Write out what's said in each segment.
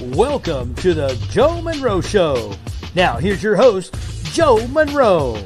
Welcome to the Joe Monroe Show. Now, here's your host, Joe Monroe.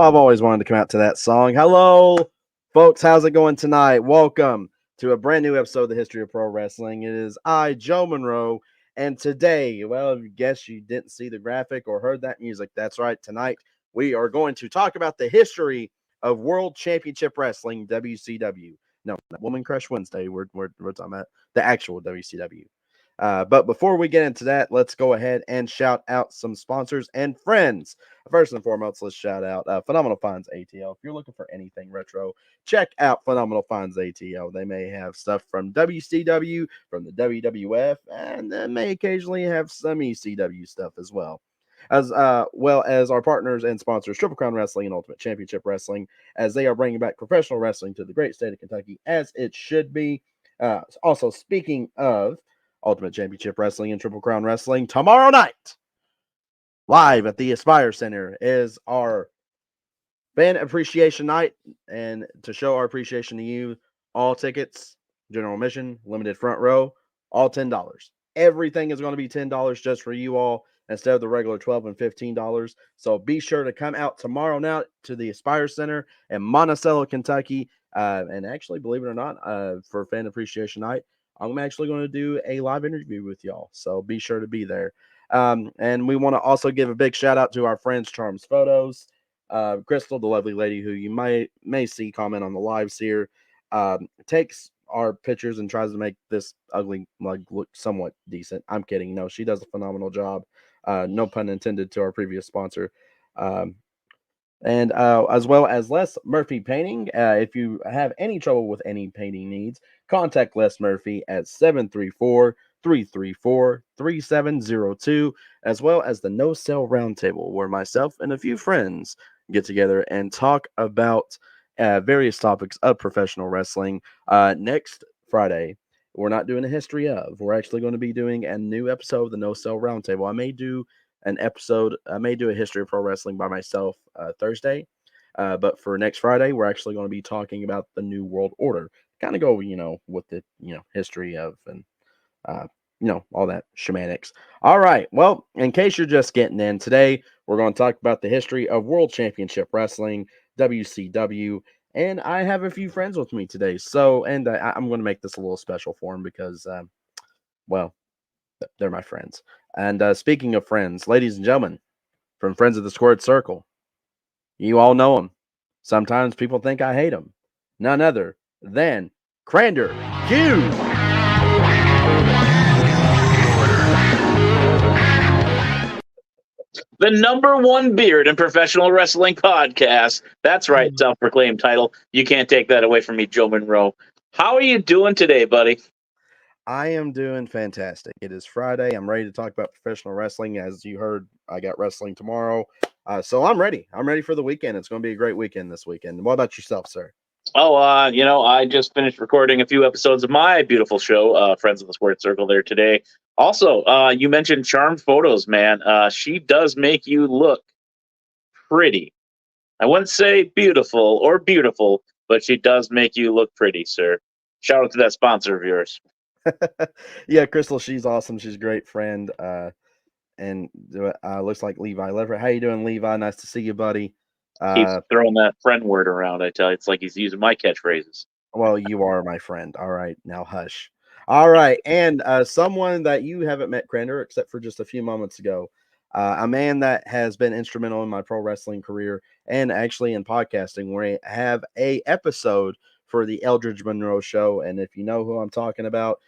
I've always wanted to come out to that song. Hello, folks. How's it going tonight? Welcome to a brand new episode of the History of Pro Wrestling. It is I, Joe Monroe, and today, well, I guess you didn't see the graphic or heard that music. That's right. Tonight, we are going to talk about the history of World Championship Wrestling, WCW. No, not Woman Crush Wednesday. We're talking about the actual WCW. But before we get into that, let's go ahead and shout out some sponsors and friends. First and foremost, let's shout out Phenomenal Finds ATL. If you're looking for anything retro, check out Phenomenal Finds ATL. They may have stuff from WCW, from the WWF, and then may occasionally have some ECW stuff as well. As well as our partners and sponsors, Triple Crown Wrestling and Ultimate Championship Wrestling, as they are bringing back professional wrestling to the great state of Kentucky, as it should be. Also, speaking of Ultimate Championship Wrestling and Triple Crown Wrestling, tomorrow night, live at the Aspire Center, is our fan appreciation night. And to show our appreciation to you, all tickets, general admission, limited front row, all $10. Everything is going to be $10 just for you all instead of the regular $12 and $15. So be sure to come out tomorrow night to the Aspire Center in Monticello, Kentucky. And actually, believe it or not, for fan appreciation night, I'm actually going to do a live interview with y'all. So be sure to be there. And we want to also give a big shout out to our friends, Charms Photos. Crystal, the lovely lady who you may see comment on the lives here, takes our pictures and tries to make this ugly mug look somewhat decent. I'm kidding. No, she does a phenomenal job. No pun intended to our previous sponsor. And as well as Les Murphy Painting. If you have any trouble with any painting needs, contact Les Murphy at 734-334-3702, as well as the No Sell Roundtable, where myself and a few friends get together and talk about various topics of professional wrestling. Next Friday, we're not doing a history of. We're actually going to be doing a new episode of the No Sell Roundtable. I may do a history of pro wrestling by myself Thursday, but for next Friday, we're actually going to be talking about the New World Order. Kind of go, with the, history of and, all that shamanics. All right. Well, in case you're just getting in today, we're going to talk about the history of World Championship Wrestling, WCW, and I have a few friends with me today. So, and I'm going to make this a little special for them because, they're my friends. And speaking of friends, ladies and gentlemen, from Friends of the Squared Circle, you all know them. Sometimes people think I hate them. None other than Crander Q. The number one beard in professional wrestling podcast. That's right, self-proclaimed title. You can't take that away from me, Joe Monroe. How are you doing today, buddy? I am doing fantastic. It is Friday. I'm ready to talk about professional wrestling. As you heard, I got wrestling tomorrow. So I'm ready. I'm ready for the weekend. It's going to be a great weekend this weekend. What about yourself, sir? Oh, I just finished recording a few episodes of my beautiful show, Friends of the Squared Circle, there today. Also, you mentioned Charmed Photos, man. She does make you look pretty. I wouldn't say beautiful, but she does make you look pretty, sir. Shout out to that sponsor of yours. Yeah, Crystal, she's awesome. She's a great friend. And looks like Levi Leverett. How you doing, Levi? Nice to see you, buddy. Keeps throwing that friend word around, I tell you. It's like he's using my catchphrases. Well, you are my friend. All right, now hush. All right, and someone that you haven't met, Crander, except for just a few moments ago, a man that has been instrumental in my pro wrestling career and actually in podcasting, where I have a episode for the Eldridge Monroe Show. And if you know who I'm talking about,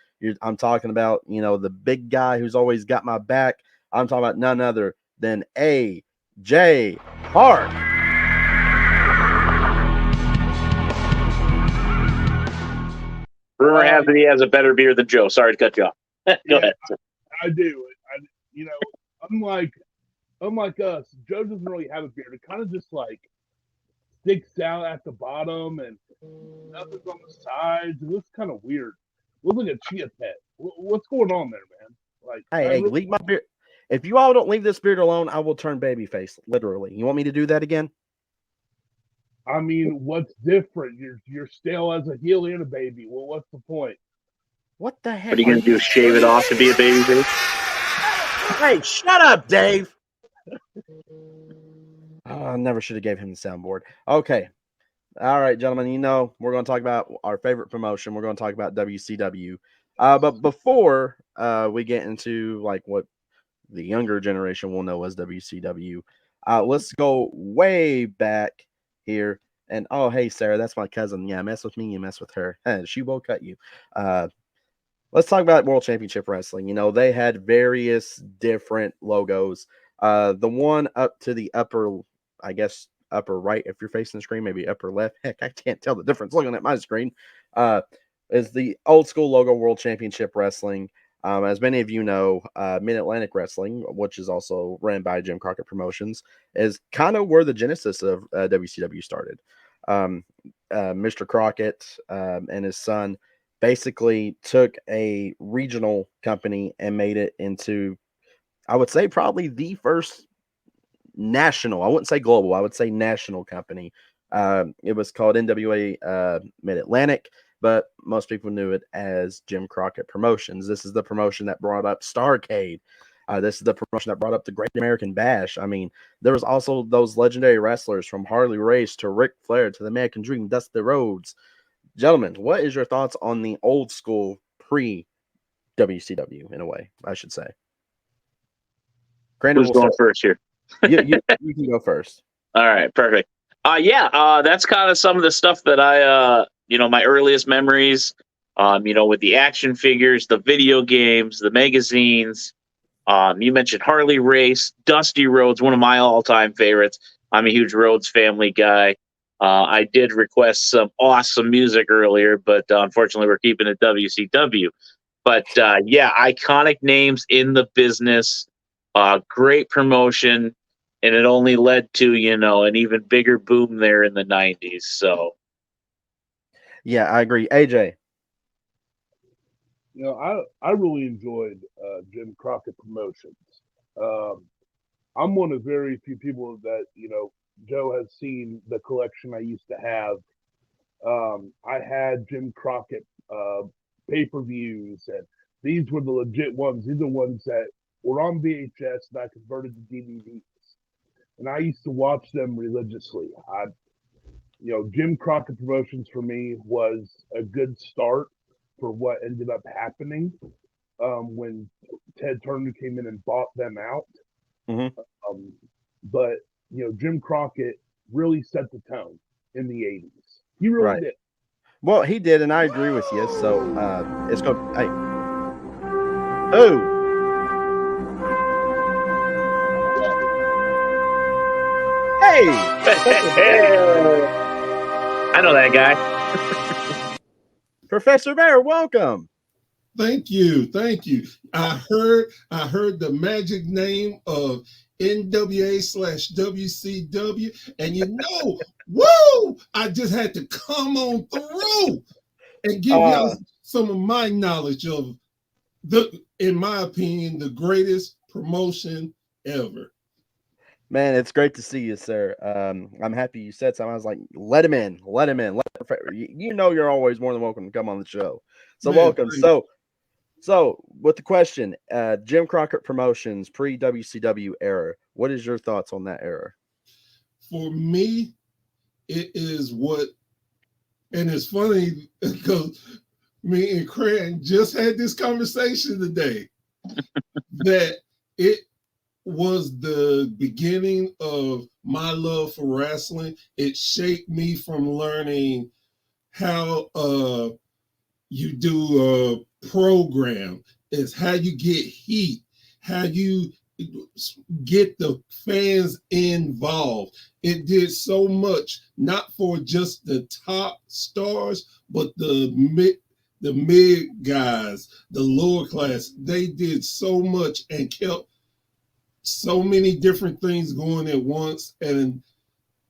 I'm talking about, the big guy who's always got my back. I'm talking about none other than A.J. Park. Rumor has it he has a better beard than Joe. Sorry to cut you off. Go ahead. I do. You know, unlike us, Joe doesn't really have a beard. It kind of just like sticks out at the bottom and nothing's on the sides. It looks kind of weird. Looks like a chia pet. What's going on there, man? Like, Hey, leave my beard. If you all don't leave this beard alone, I will turn babyface. Literally. You want me to do that again? I mean, what's different? You're stale as a heel and a baby. Well, what's the point? What the heck? What are you going to do? Shave it off to be a baby face? Hey, shut up, Dave. Oh, I never should have gave him the soundboard. Okay. All right, gentlemen, you know, we're going to talk about our favorite promotion. We're going to talk about WCW. But before we get into like what the younger generation will know as WCW, let's go way back here. And oh, hey, Sarah, that's my cousin. Yeah, mess with me, you mess with her. She will cut you. Let's talk about World Championship Wrestling. You know, they had various different logos. The one up to the upper, I guess, upper right if you're facing the screen, maybe upper left. Heck, I can't tell the difference looking at my screen. Is the old school logo World Championship Wrestling. As many of you know, Mid-Atlantic Wrestling, which is also ran by Jim Crockett Promotions, is kind of where the genesis of WCW started. Mr. Crockett and his son basically took a regional company and made it into, I would say, probably the first national, I wouldn't say global, I would say national company. It was called NWA Mid-Atlantic, but most people knew it as Jim Crockett Promotions. This is the promotion that brought up Starrcade. This is the promotion that brought up the Great American Bash. I mean, there was also those legendary wrestlers from Harley Race to Ric Flair to the American Dream, Dusty Rhodes. Gentlemen, what is your thoughts on the old school pre-WCW, in a way, I should say? Who's going first here? You can go first. All right, perfect. That's kind of some of the stuff that I, my earliest memories, with the action figures, the video games, the magazines. You mentioned Harley Race, Dusty Rhodes, one of my all-time favorites. I'm a huge Rhodes family guy. I did request some awesome music earlier, but unfortunately we're keeping it WCW. But iconic names in the business, great promotion, and it only led to, an even bigger boom there in the 90s. So, yeah, I agree. AJ. I really enjoyed Jim Crockett Promotions. I'm one of very few people that, Joe has seen the collection I used to have. I had Jim Crockett pay-per-views, and these were the legit ones. These are ones that were on VHS and I converted to DVDs. And I used to watch them religiously. Jim Crockett Promotions for me was a good start for what ended up happening when Ted Turner came in and bought them out. Mm-hmm. But Jim Crockett really set the tone in the 80s. He really did. Well, he did, and I agree with you. So it's going. Hey, oh, hey, I know that guy. Professor Bear, welcome. Thank you. I heard the magic name of NWA/WCW, and woo! I just had to come on through and give y'all some of my knowledge of in my opinion, the greatest promotion ever. Man, it's great to see you, sir. I'm happy you said something. I was like, let him in. You're always more than welcome to come on the show. So welcome. So with the question, Jim Crockett Promotions, pre-WCW era, what is your thoughts on that era? For me, it is and it's funny because me and Cran just had this conversation today, that it was the beginning of my love for wrestling. It shaped me from learning how you do a program, is how you get heat, how you get the fans involved. It did so much, not for just the top stars, but the the mid guys, the lower class. They did so much and kept so many different things going at once. And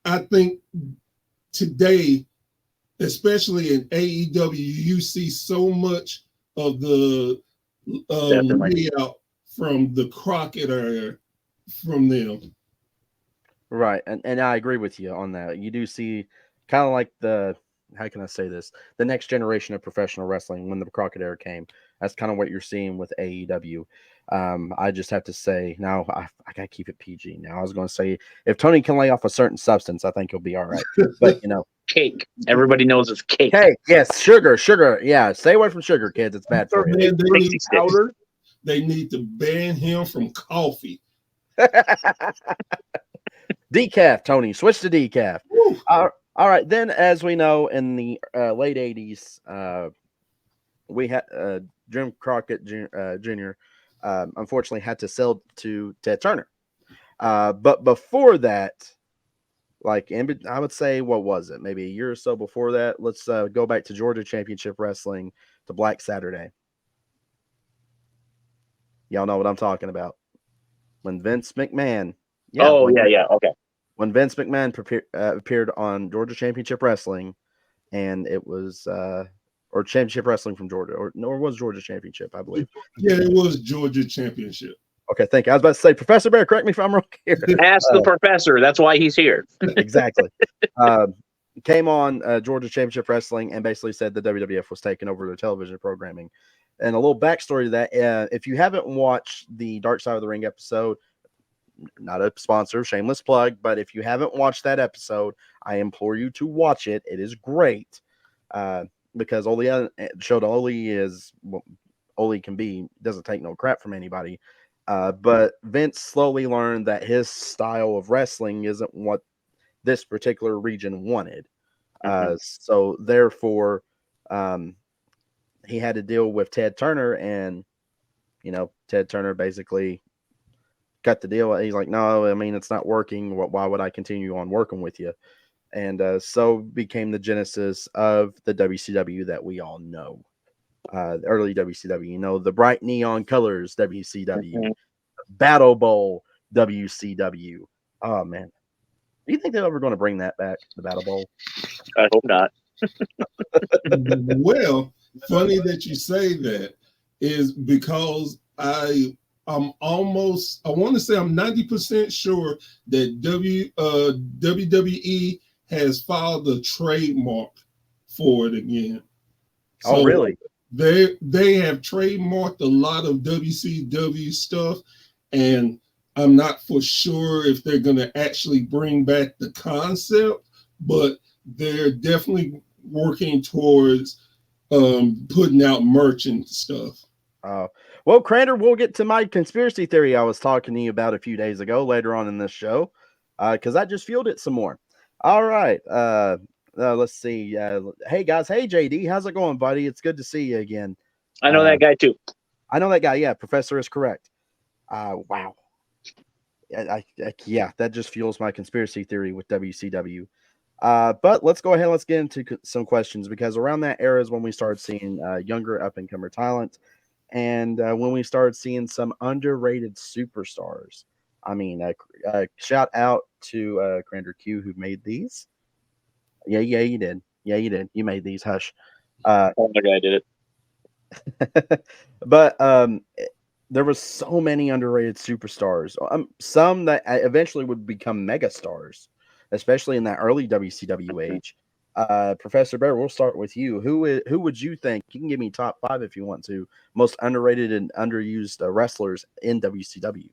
I think today, especially in AEW, you see so much of the layout from the Crockett era from them. Right. And I agree with you on that. You do see kind of like how can I say this? The next generation of professional wrestling when the Crockett era came. That's kind of what you're seeing with AEW. I just have to say now I gotta keep it PG. Now I was going to say if Tony can lay off a certain substance, I think he'll be all right. But cake. Everybody knows it's cake. Cake, yes, sugar. Yeah, stay away from sugar, kids. It's bad for you. They need to ban him from coffee. Decaf, Tony. Switch to decaf. All right. Then, as we know, in the late 80s, we had Jim Crockett Jr. Unfortunately had to sell to Ted Turner. But before that, I would say, what was it? Maybe a year or so before that. Let's go back to Georgia Championship Wrestling to Black Saturday. Y'all know what I'm talking about. When Vince McMahon. Okay. When Vince McMahon appeared on Georgia Championship Wrestling, and it was or Championship Wrestling from Georgia, or was Georgia Championship, I believe. Yeah, it was Georgia Championship. Okay, thank you. I was about to say, Professor Bear, correct me if I'm wrong here. Ask the professor. That's why he's here. Exactly. Came on Georgia Championship Wrestling and basically said the WWF was taking over their television programming. And a little backstory to that, if you haven't watched the Dark Side of the Ring episode, not a sponsor, shameless plug, but if you haven't watched that episode, I implore you to watch it. It is great because Ole showed Ole is what Ole can be, doesn't take no crap from anybody. But Vince slowly learned that his style of wrestling isn't what this particular region wanted. So therefore, he had to deal with Ted Turner, and Ted Turner basically cut the deal. He's like, no, I mean, it's not working. Why would I continue on working with you? And so became the genesis of the WCW that we all know. Early WCW, the bright neon colors WCW, Battle Bowl WCW. Oh man, do you think they're ever going to bring that back, the Battle Bowl? I hope not. Well, funny that you say that is because I'm 90% sure that WWE has filed a trademark for it again. Oh, really? They have trademarked a lot of WCW stuff, and I'm not for sure if they're going to actually bring back the concept, but they're definitely working towards putting out merch and stuff. Well, Crander, we'll get to my conspiracy theory I was talking to you about a few days ago later on in this show, because I just fueled it some more. All right. Let's see. Hey, guys. Hey, JD. How's it going, buddy? It's good to see you again. I know that guy, too. I know that guy. Yeah, Professor is correct. Wow. Yeah, that just fuels my conspiracy theory with WCW. But let's go ahead and let's get into some questions, because around that era is when we started seeing younger up-and-comer talent, and when we started seeing some underrated superstars. I mean, shout out to Crander Q, who made these. Yeah, you did. Yeah, you did. You made these. Hush. The guy did it. But there was so many underrated superstars. Some that eventually would become megastars, especially in that early WCW age. Professor Bear, we'll start with you. Who would you think? You can give me top 5 if you want to. Most underrated and underused wrestlers in WCW.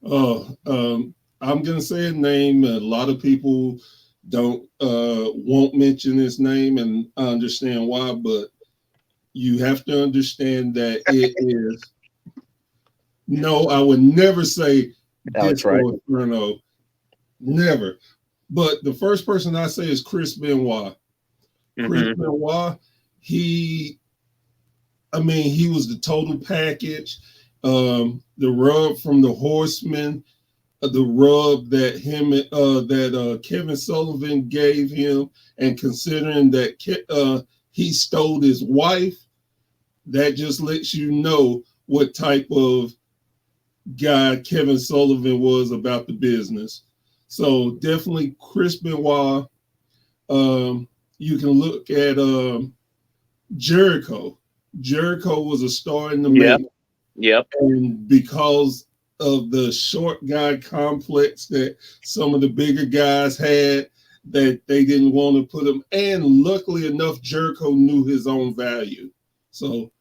I'm gonna say a name. A lot of people won't mention his name, and I understand why. But you have to understand that it is. No, I would never say Disco Inferno. Never. But the first person I say is Chris Benoit. Chris Benoit, he was the total package. The rub from the Horsemen, the rub that Kevin Sullivan gave him, and considering that he stole his wife, that just lets you know what type of guy Kevin Sullivan was about the business. So definitely Chris Benoit. You can look at Jericho. Jericho was a star in the making. Yep. And because of the short guy complex that some of the bigger guys had, that they didn't want to put him. And luckily enough, Jericho knew his own value. So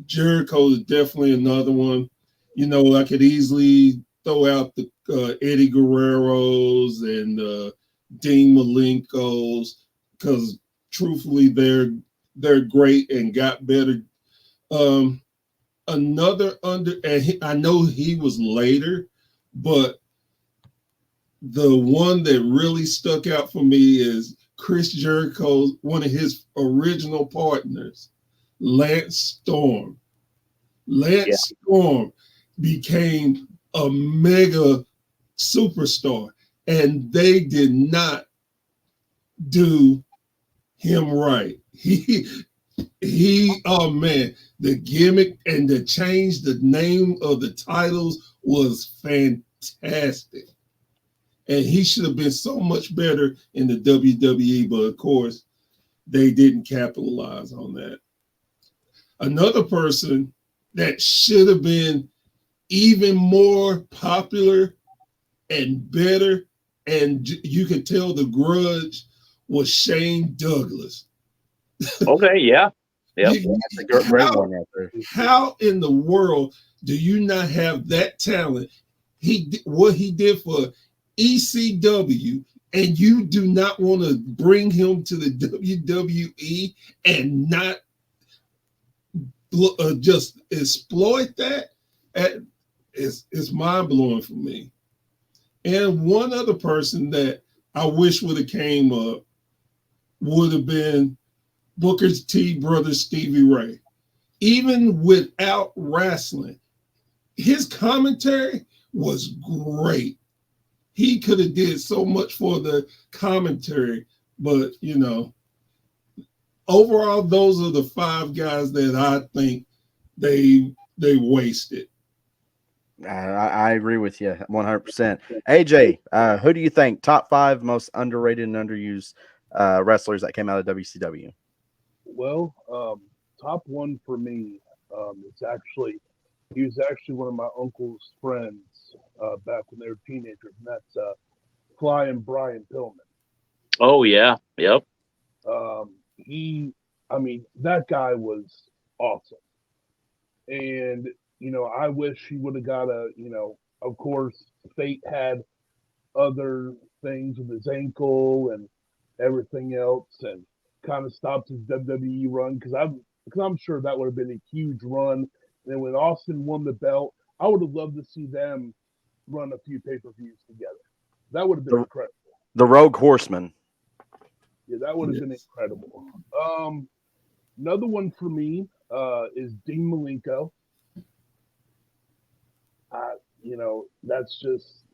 Jericho is definitely another one. You know, I could easily throw out the Eddie Guerreros and Dean Malenko's, because truthfully, they're great and got better. Another I know he was later, but the one that really stuck out for me is Chris Jericho's, one of his original partners, Lance Storm. Lance Storm became a mega superstar, and they did not do him right. Oh man, the gimmick and the change the name of the titles was fantastic. And he should have been so much better in the WWE, but of course, they didn't capitalize on that. Another person that should have been even more popular and better, and you could tell the grudge, was Shane Douglas. Okay, yeah. Yep. That's a great one right there. How in the world do you not have that talent? What he did for ECW, and you do not want to bring him to the WWE and not just exploit that? It's mind-blowing for me. And one other person that I wish would have came up would have been Booker T. brother Stevie Ray. Even without wrestling, his commentary was great. He could have did so much for the commentary, but you know, overall, those are the 5 guys that I think they wasted. I agree with you 100%. AJ, who do you think top 5 most underrated and underused wrestlers that came out of WCW? Well, top one for me he was actually one of my uncle's friends back when they were teenagers, and that's Flying Brian Pillman. Oh yeah, yep. That guy was awesome, and I wish he would have got of course, fate had other things with his ankle and everything else, and kind of stopped his WWE run, because I'm sure that would have been a huge run. And then when Austin won the belt, I would have loved to see them run a few pay-per-views together. That would have been incredible. The Rogue Horsemen. Yeah, that would have been incredible. Another one for me is Dean Malenko. That's just,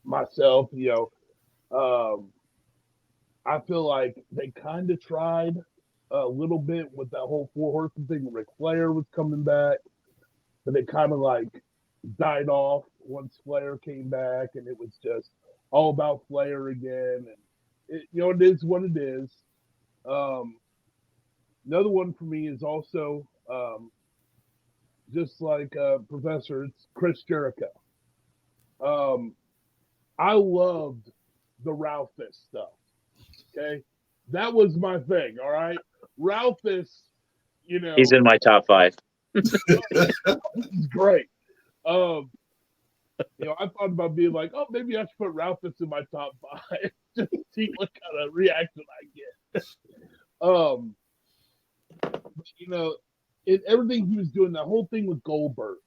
myself, I feel like they kind of tried a little bit with that whole 4 Horsemen thing. Ric Flair was coming back, but they kind of like died off once Flair came back, and it was just all about Flair again. And it is what it is. Another one for me is also just like Professor, it's Chris Jericho. I loved the Ralphus stuff. Okay, that was my thing. All right, Ralphus, he's in my top 5. He's great. I thought about being like, oh, maybe I should put Ralphus in my top 5 just to see what kind of reaction I get. Everything he was doing, that whole thing with Goldberg,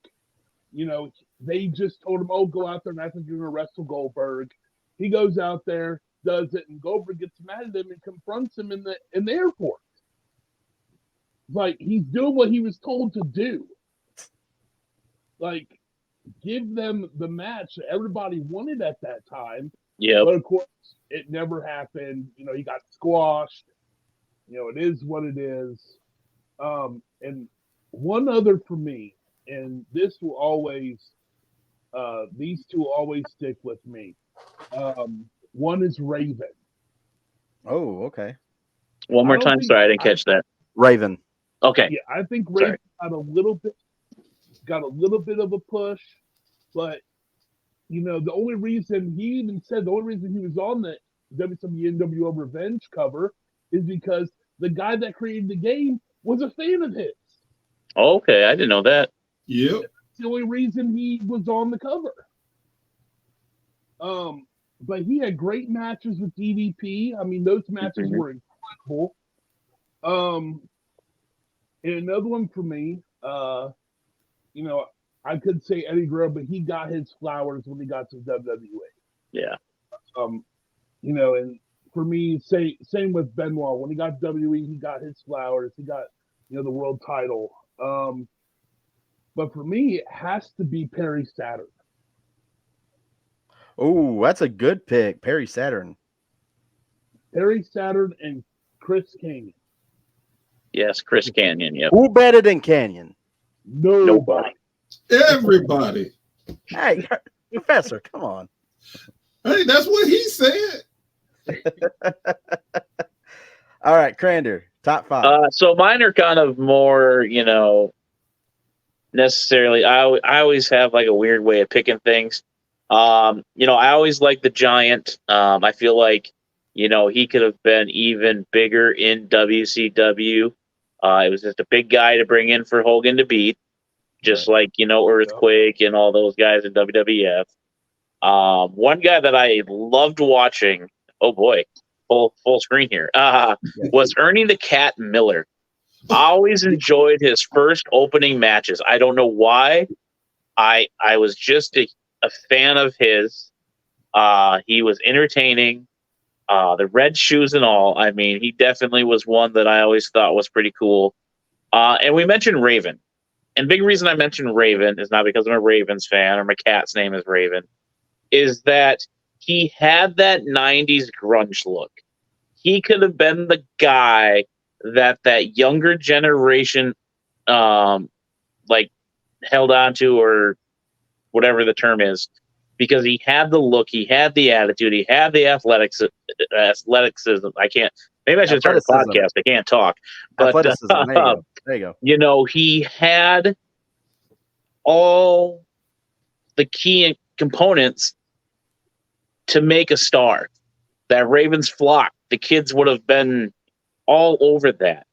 they just told him, oh, go out there and I think you're going to wrestle Goldberg. He goes out there, does it, and Goldberg gets mad at him and confronts him in the airport. Like, he's doing what he was told to do. Like, give them the match that everybody wanted at that time. Yeah. But of course, it never happened. He got squashed. It is what it is. And one other for me, and this will always, these two always stick with me. One is Raven. Oh, okay. One more time. Sorry, I didn't catch that. Raven. Okay. Yeah, I think Raven got a little bit of a push, but the only reason he was on the WCW NWO Revenge cover is because the guy that created the game was a fan of his. Okay, I didn't know that. Yep. That's the only reason he was on the cover. But he had great matches with DDP. I mean, those matches were incredible. And another one for me, I could say Eddie Guerrero, but he got his flowers when he got to WWE. Yeah. And for me, same with Benoit. When he got WWE, he got his flowers. He got, the world title. But for me, it has to be Perry Saturn. Oh, that's a good pick, Perry Saturn. Perry Saturn and Chris Kanyon. Yes, Chris Kanyon. Yep. Who better than Canyon? Nobody. Everybody. Hey, Professor, come on. Hey, that's what he said. All right, Crander, top 5. So mine are kind of more, necessarily. I always have like a weird way of picking things. I always like the Giant. I feel like, he could have been even bigger in WCW. It was just a big guy to bring in for Hogan to beat, just like, Earthquake and all those guys in WWF. One guy that I loved watching, oh boy, full screen here, was Ernest the Cat Miller. I always enjoyed his first opening matches. I don't know why. I was just a fan of his. He was entertaining. The red shoes and all. I mean, he definitely was one that I always thought was pretty cool. And we mentioned Raven. And big reason I mentioned Raven is not because I'm a Ravens fan or my cat's name is Raven, is that he had that 90s grunge look. He could have been the guy that younger generation held on to, or whatever the term is, because he had the look, he had the attitude, he had the athleticism. Maybe I should start a podcast. I can't talk. But athleticism. There you go. He had all the key components to make a star. That Ravens flock, the kids would have been all over that.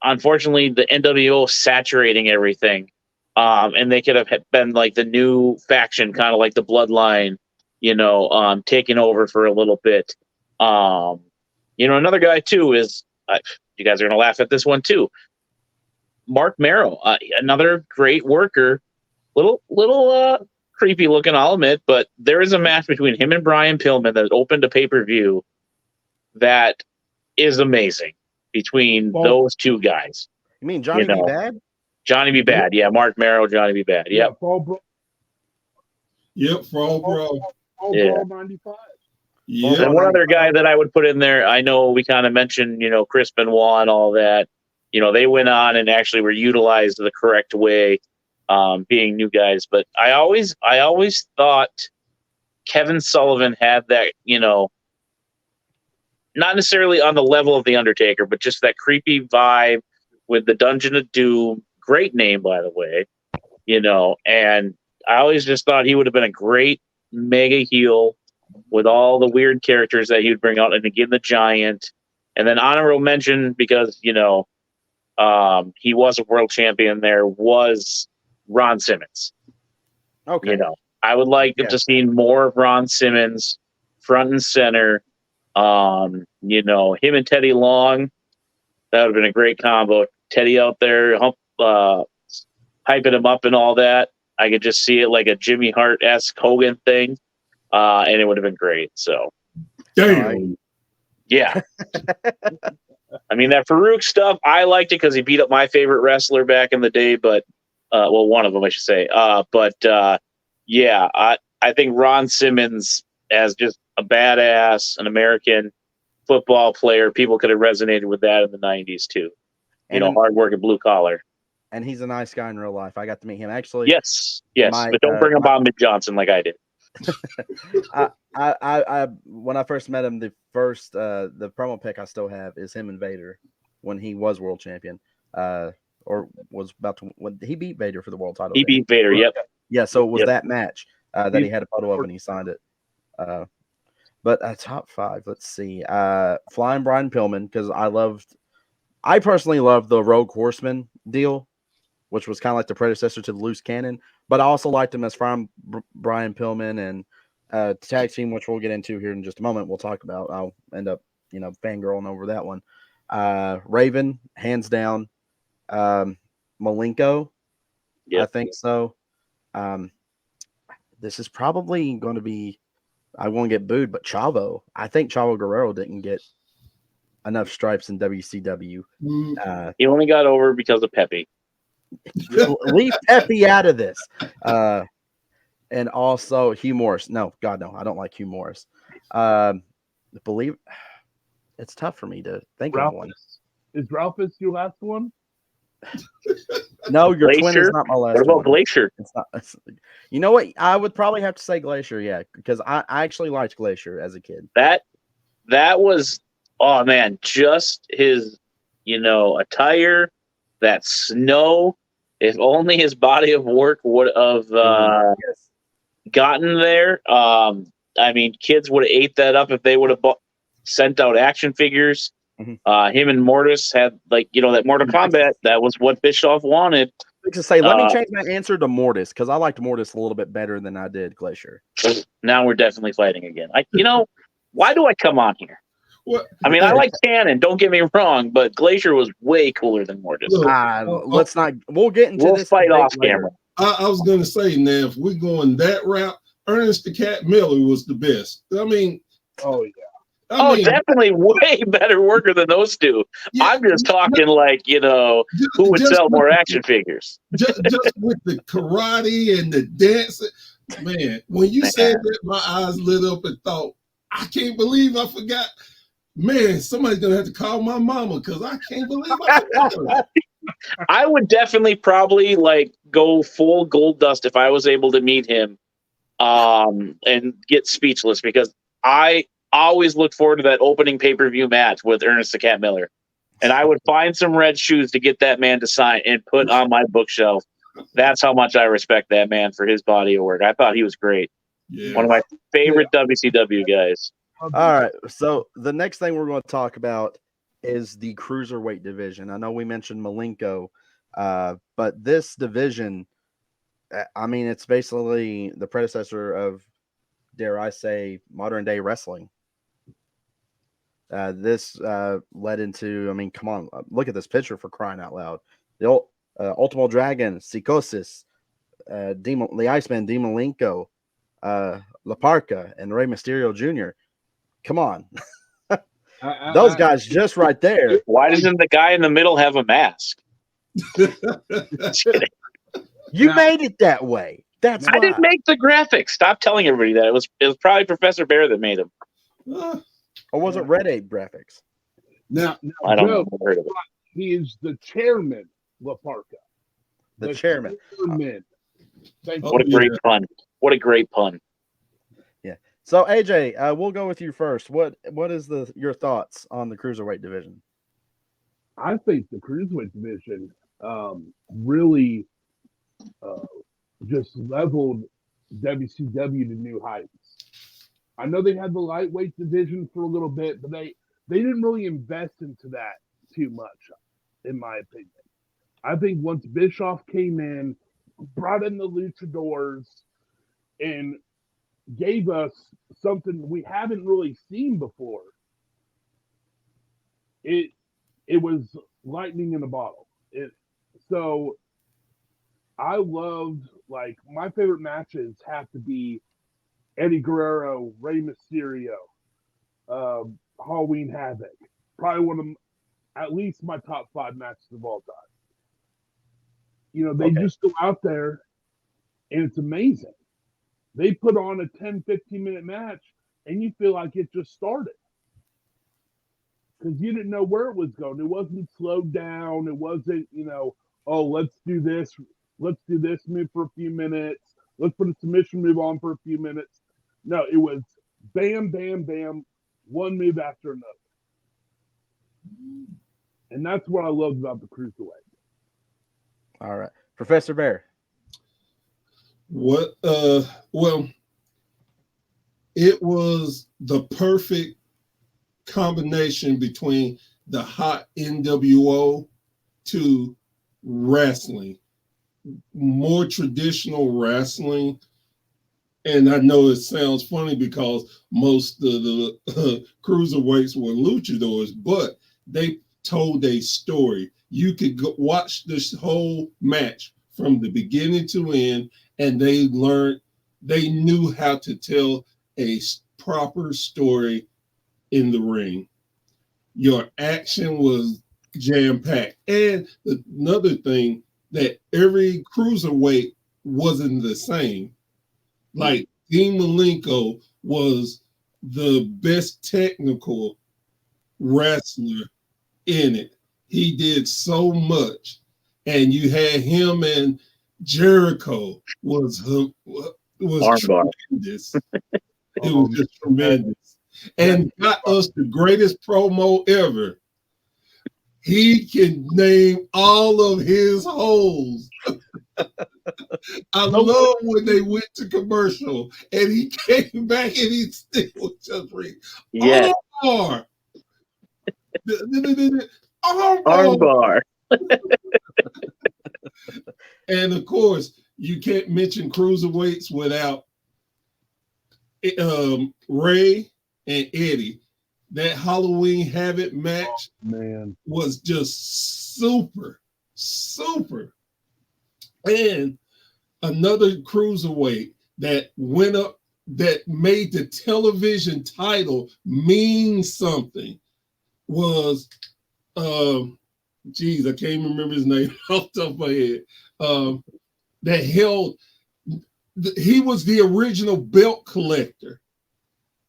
Unfortunately, the NWO saturating everything. And they could have been like the new faction, kind of like the Bloodline, taking over for a little bit. Another guy too is, you guys are going to laugh at this one too, Mark Merrow, another great worker, little creepy looking, I'll admit, but there is a match between him and Brian Pillman that opened a pay-per-view that is amazing between those two guys. You mean Johnny B. Bad? Johnny B. Bad, yeah. Mark Merrow, Johnny B. Bad, yep. Yep, Fall Brawl. Yeah. 95. Yep. And one other guy that I would put in there, I know we kind of mentioned, Chris Benoit and all that. They went on and actually were utilized the correct way, being new guys. But I always thought Kevin Sullivan had that, not necessarily on the level of The Undertaker, but just that creepy vibe with the Dungeon of Doom. Great name, by the way, and I always just thought he would have been a great mega heel with all the weird characters that he would bring out, and again, the Giant. And then honorable mention, because, he was a world champion, there was Ron Simmons. Okay. I would like to see more of Ron Simmons front and center. Him and Teddy Long, that would have been a great combo. Teddy out there, hyping him up and all that. I could just see it like a Jimmy Hart-esque Hogan thing, and it would have been great. So, Damn. Yeah. I mean, that Farouk stuff, I liked it because he beat up my favorite wrestler back in the day, but, one of them, I should say. I think Ron Simmons, as just a badass, an American football player, people could have resonated with that in the 90s too. Hardworking blue collar. and he's a nice guy in real life. I got to meet him actually. Yes, my, but don't bring him on Mick Johnson like I did. I when I first met him, the promo pic I still have is him and Vader when he was world champion, or was about to when he beat Vader for the world title. He beat Vader. Yep. Yeah, so it was Yep. that match that he had a photo of and he signed it. But top 5, let's see. Flying Brian Pillman, because I personally loved the Rogue Horseman deal, which was kind of like the predecessor to the Loose Cannon. But I also liked him as Flying Brian Pillman and tag team, which we'll get into here in just a moment. We'll talk about. I'll end up, fangirling over that one. Raven, hands down. Malenko, Yep. I think so. This is probably going to be, I won't get booed, but Chavo. I think Chavo Guerrero didn't get enough stripes in WCW. He only got over because of Pepe. Leave Pepe out of this. And also Hugh Morris. No, God, no. I don't like Hugh Morris. Believe it's tough for me to think of one. Is Ralphus your last one? No, your Glacier? twin is not my last What about one. Glacier? It's not. You know what? I would probably have to say Glacier, yeah, because I actually liked Glacier as a kid. That was, oh man, just his, attire, that snow. If only his body of work would have gotten there. I mean, kids would have ate that up if they would have sent out action figures. Mm-hmm. Him and Mortis had that Mortal Kombat. That was what Bischoff wanted. To say, let me change my answer to Mortis because I liked Mortis a little bit better than I did Glacier. Now we're definitely fighting again. Why do I come on here? What? I mean, I like Cannon. Don't get me wrong, but Glacier was way cooler than Mortis. Let's not. We'll get into this. Fight off camera. I was going to say now, if we're going that route, Ernest the Cat Miller was the best. I mean, oh yeah. Definitely way better worker than those two. Yeah, I'm just talking who would sell more action figures. Just with the karate and the dancing. Man, when you said that, my eyes lit up and thought, I can't believe I forgot. Man, somebody's going to have to call my mama because I can't believe I forgot her. I would definitely probably go full Gold Dust if I was able to meet him and get speechless because I always look forward to that opening pay-per-view match with Ernest the Cat Miller. And I would find some red shoes to get that man to sign and put on my bookshelf. That's how much I respect that man for his body of work. I thought he was great. Yeah. One of my favorite WCW guys. All right. So the next thing we're going to talk about is the Cruiserweight division. I know we mentioned Malenko, but this division, I mean, it's basically the predecessor of, dare I say, modern day wrestling. This led into, I mean, come on, look at this picture for crying out loud. The Ultimo Dragon, Psychosis, the Iceman, Dean Malenko, La Parca, and Rey Mysterio Jr. Come on. Those guys just right there. Why doesn't the guy in the middle have a mask? You made it that way. That's I didn't make the graphics. Stop telling everybody that. It was probably Professor Bear that made them. Or was it Red Ape graphics? Now I don't know. He is the chairman, La Parca. The chairman. What a great pun. What a great pun. Yeah. So AJ, we'll go with you first. What is your thoughts on the Cruiserweight division? I think the Cruiserweight division really just leveled WCW to new heights. I know they had the lightweight division for a little bit, but they didn't really invest into that too much, in my opinion. I think once Bischoff came in, brought in the luchadors, and gave us something we haven't really seen before, it was lightning in a bottle. So I loved, my favorite matches have to be Eddie Guerrero, Rey Mysterio, Halloween Havoc. Probably one of them, at least my top 5 matches of all time. They just go out there and it's amazing. They put on a 10, 15-minute match and you feel like it just started. Because you didn't know where it was going. It wasn't slowed down. It wasn't, oh, let's do this move for a few minutes. Let's put a submission move on for a few minutes. No, it was bam, bam, bam, one move after another. And that's what I loved about the Cruiserweight. All right. Professor Bear. Well, it was the perfect combination between the hot NWO to wrestling, more traditional wrestling. And I know it sounds funny because most of the cruiserweights were luchadors, but they told a story. You could go watch this whole match from the beginning to end, and they knew how to tell a proper story in the ring. Your action was jam-packed. And another thing, that every cruiserweight wasn't the same. Like Dean Malenko was the best technical wrestler in it. He did so much. And you had him and Jericho was tremendous. It was just tremendous. And got us the greatest promo ever. He can name all of his holes. I love when they went to commercial and he came back and he still was just ring. Yeah. Armbar. Armbar. And of course, you can't mention cruiserweights without Ray and Eddie. That Halloween Havoc match, man, was just super, super. And another cruiserweight that went up, that made the television title mean something, was, I can't remember his name off the top of my head. That held, he was the original belt collector.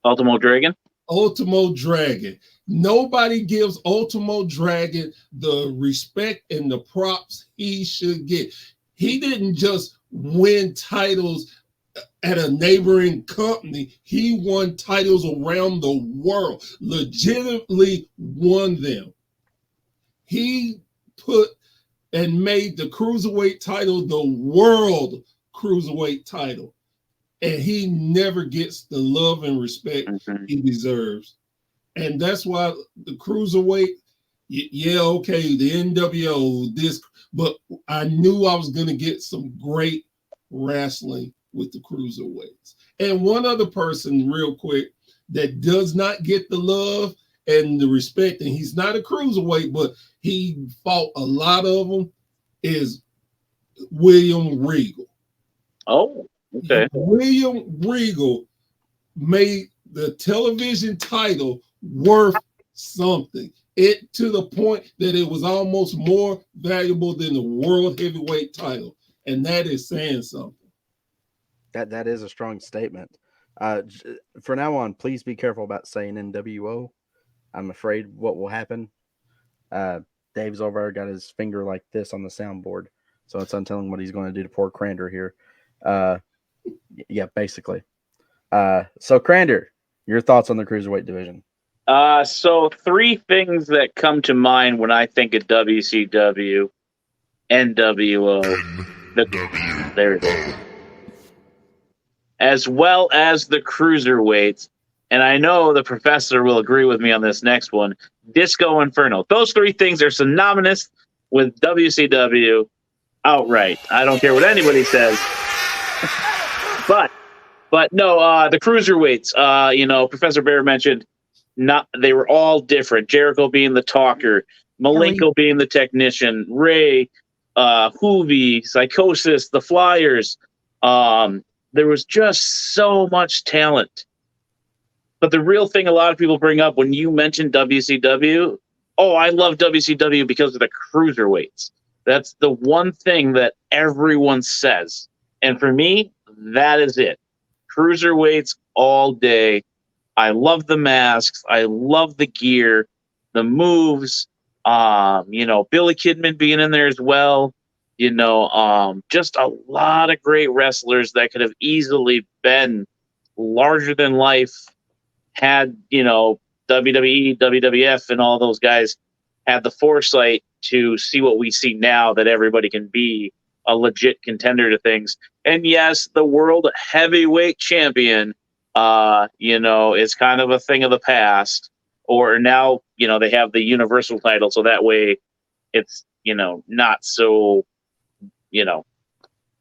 Ultimo Dragon. Ultimo Dragon. Nobody gives Ultimo Dragon the respect and the props he should get. He didn't just win titles at a neighboring company. He won titles around the world, legitimately won them. He put and made the cruiserweight title the world cruiserweight title. And he never gets the love and respect he deserves. And that's why the cruiserweight, okay, the NWO, but I knew I was going to get some great wrestling with the cruiserweights. And one other person, real quick, that does not get the love and the respect, and he's not a cruiserweight, but he fought a lot of them, is William Regal. Oh. Okay. William Regal made the television title worth something. It to the point that it was almost more valuable than the world heavyweight title, and that is saying something. That is a strong statement. For now on, please be careful about saying NWO. I'm afraid what will happen. Dave's over there, got his finger like this on the soundboard, so it's untelling what he's going to do to poor Crander here. Yeah, basically. So Crander, your thoughts on the cruiserweight division? So 3 things that come to mind when I think of WCW, NWO, there it is, as well as the cruiserweights. And I know the professor will agree with me on this next one, Disco Inferno. Those 3 things are synonymous with WCW outright. I don't care what anybody says. But no, the cruiserweights, Professor Bear mentioned they were all different. Jericho being the talker, Malenko being the technician, Ray, Hoovy, Psychosis, the Flyers. There was just so much talent. But the real thing a lot of people bring up when you mention WCW, I love WCW because of the cruiserweights. That's the one thing that everyone says. And for me, that is it. Cruiserweights all day. I love the masks. I love the gear, the moves. Billy Kidman being in there as well. just a lot of great wrestlers that could have easily been larger than life had, WWE, WWF, and all those guys had the foresight to see what we see now, that everybody can be a legit contender to things. And yes, the world heavyweight champion, is kind of a thing of the past. Or now, they have the universal title, so that way it's, not so, trying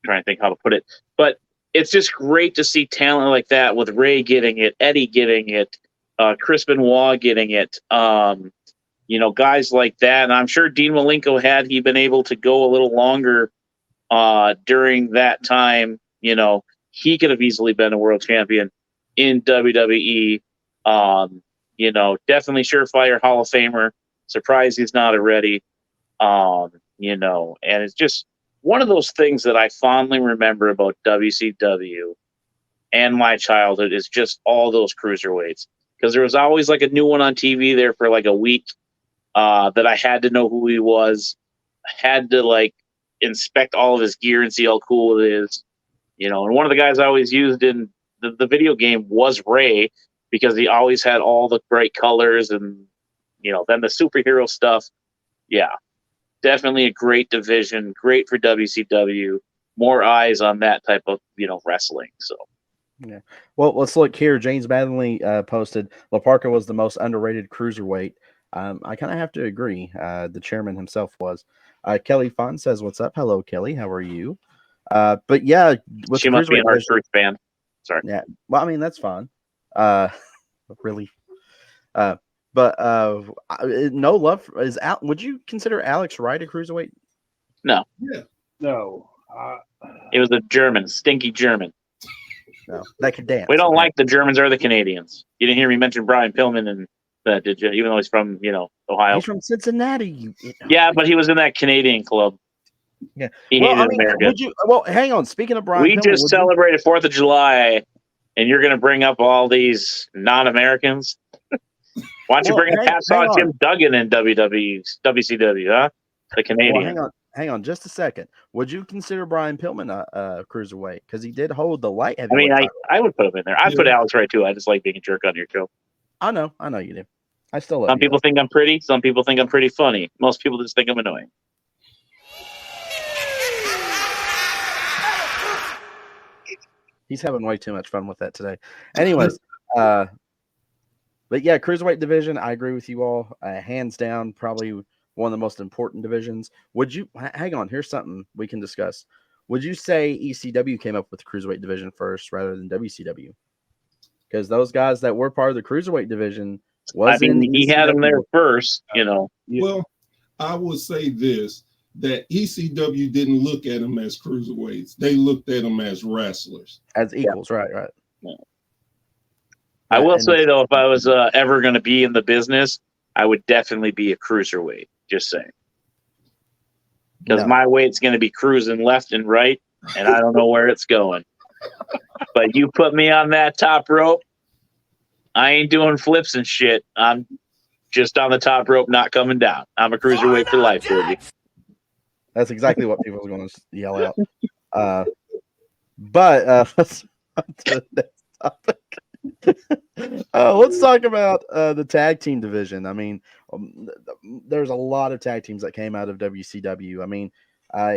to think how to put it. But it's just great to see talent like that, with Ray getting it, Eddie getting it, Chris Benoit getting it, guys like that. And I'm sure Dean Malenko, had he been able to go a little longer during that time, he could have easily been a world champion in WWE. Definitely surefire Hall of Famer. Surprised he's not already. And it's just one of those things that I fondly remember about WCW and my childhood, is just all those cruiserweights. Because there was always like a new one on TV there for like a week, that I had to know who he was. I had to like inspect all of his gear and see how cool it is. And one of the guys I always used in the video game was Ray, because he always had all the bright colors and, then the superhero stuff. Yeah, definitely a great division. Great for WCW. More eyes on that type of, wrestling. So. Yeah. Well, let's look here. James Badley posted, La Parka was the most underrated cruiserweight. I kind of have to agree. The chairman himself was. Kelly Fon says, "What's up?" Hello, Kelly. How are you? But yeah, she must be an Art Truth fan. Sorry. Yeah. Well, I mean, that's fine. Really. But no love is out. Would you consider Alex Wright a cruiserweight? No. Yeah. No. It was a German, stinky German. No, that could dance. We don't like the Germans or the Canadians. You didn't hear me mention Brian Pillman and that, did you? Even though he's from, Ohio. He's from Cincinnati. Yeah, but he was in that Canadian club. Yeah. He hated America. Hang on. Speaking of Brian, we just celebrated 4th of July, and you're going to bring up all these non-Americans? Why don't you bring up Hacksaw Jim Duggan in WCW, huh? The Canadian. Well, hang on just a second. Would you consider Brian Pillman a cruiserweight? Because he did hold the light heavyweight title. I would put him in there. I'd put Alex Wright too. I just like being a jerk on your show. I know you do. I still love Some people think I'm pretty. Some people think I'm pretty funny. Most people just think I'm annoying. He's having way too much fun with that today. Anyways, but yeah, cruiserweight division, I agree with you all. Hands down, probably one of the most important divisions. Would you hang on? Here's something we can discuss. Would you say ECW came up with the cruiserweight division first rather than WCW? Because those guys that were part of the cruiserweight division he had them there first, Well, I would say this, that ECW didn't look at them as cruiserweights. They looked at them as wrestlers. As equals, right. Yeah. I will say, though, if I was ever going to be in the business, I would definitely be a cruiserweight, just saying. Because my weight's going to be cruising left and right, and I don't know where it's going. But you put me on that top rope, I ain't doing flips and shit. I'm just on the top rope, not coming down. I'm a cruiserweight for life, baby. That's exactly what people are going to yell out. But let's on to the next topic. Let's talk about the tag team division. I mean, there's a lot of tag teams that came out of WCW. I mean,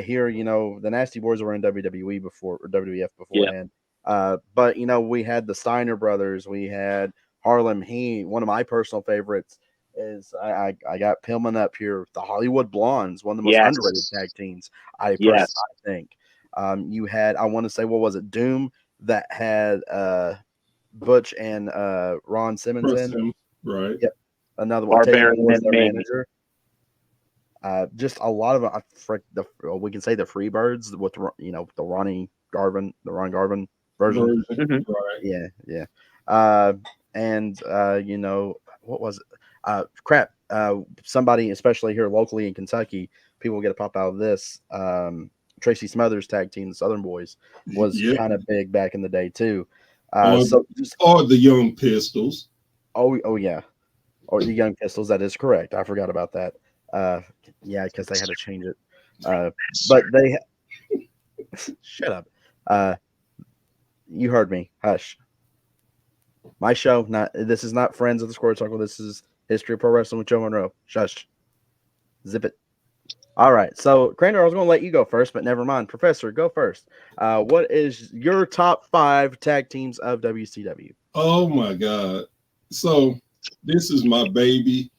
here, the Nasty Boys were in WWE before, or WWF beforehand. Yeah. But, we had the Steiner brothers. We had Harlem Heat. One of my personal favorites is I got Pillman up here. The Hollywood Blondes, one of the most underrated tag teams, I think. You had, I want to say, what was it? Doom, that had Butch and Ron Simmons in. Right. Yep. Another one. Barbarian was their manager. Just a lot of we can say the Freebirds with the Ron Garvin version. Mm-hmm. Right. Yeah. And what was it? Somebody, especially here locally in Kentucky, people get a pop out of this. Tracy Smothers tag team, the Southern Boys, was kind of big back in the day too. Or the Young Pistols. Oh yeah. Or the Young Pistols. That is correct. I forgot about that. Because they had to change it. But they shut up. You heard me. Hush. My show. This is not Friends of the Squared Circle. This is History of Pro Wrestling with Joe Monroe. Shush. Zip it. All right. So, Crander, I was going to let you go first, but never mind. Professor, go first. What is your top 5 tag teams of WCW? Oh my God. So this is my baby.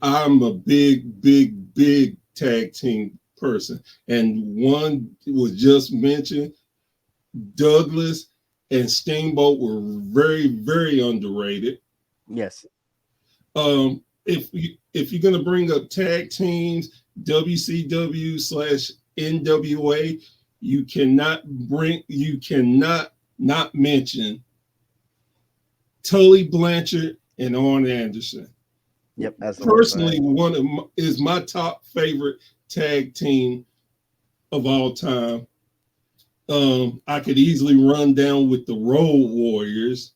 I'm a big tag team person. And one was just mentioned, Douglas and Steamboat were very underrated. Yes. If you're gonna bring up tag teams, WCW/NWA, you cannot not mention Tully Blanchard and Arn Anderson. Yep. That's Personally, is my top favorite tag team of all time. I could easily run down with the Road Warriors,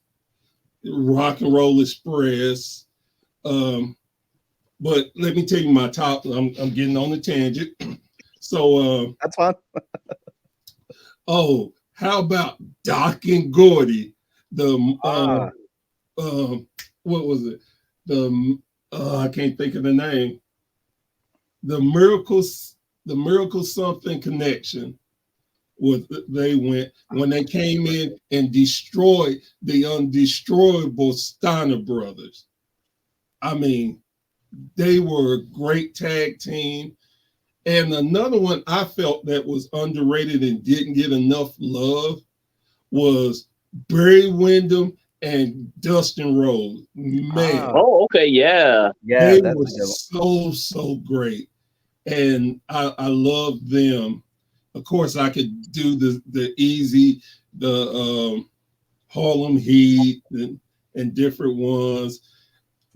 Rock and Roll Express. But let me tell you my top. I'm getting on the tangent. So that's fine. Oh, how about Doc and Gordy? What was it? I can't think of the name. The Miracle Something Connection. They went when they came in and destroyed the undestroyable Steiner brothers. I mean, they were a great tag team. And another one I felt that was underrated and didn't get enough love was Barry Windham and Dustin Rhodes. Man. Oh, okay, yeah. They were so great. And I love them. Of course, I could do the easy, the Harlem Heat and different ones.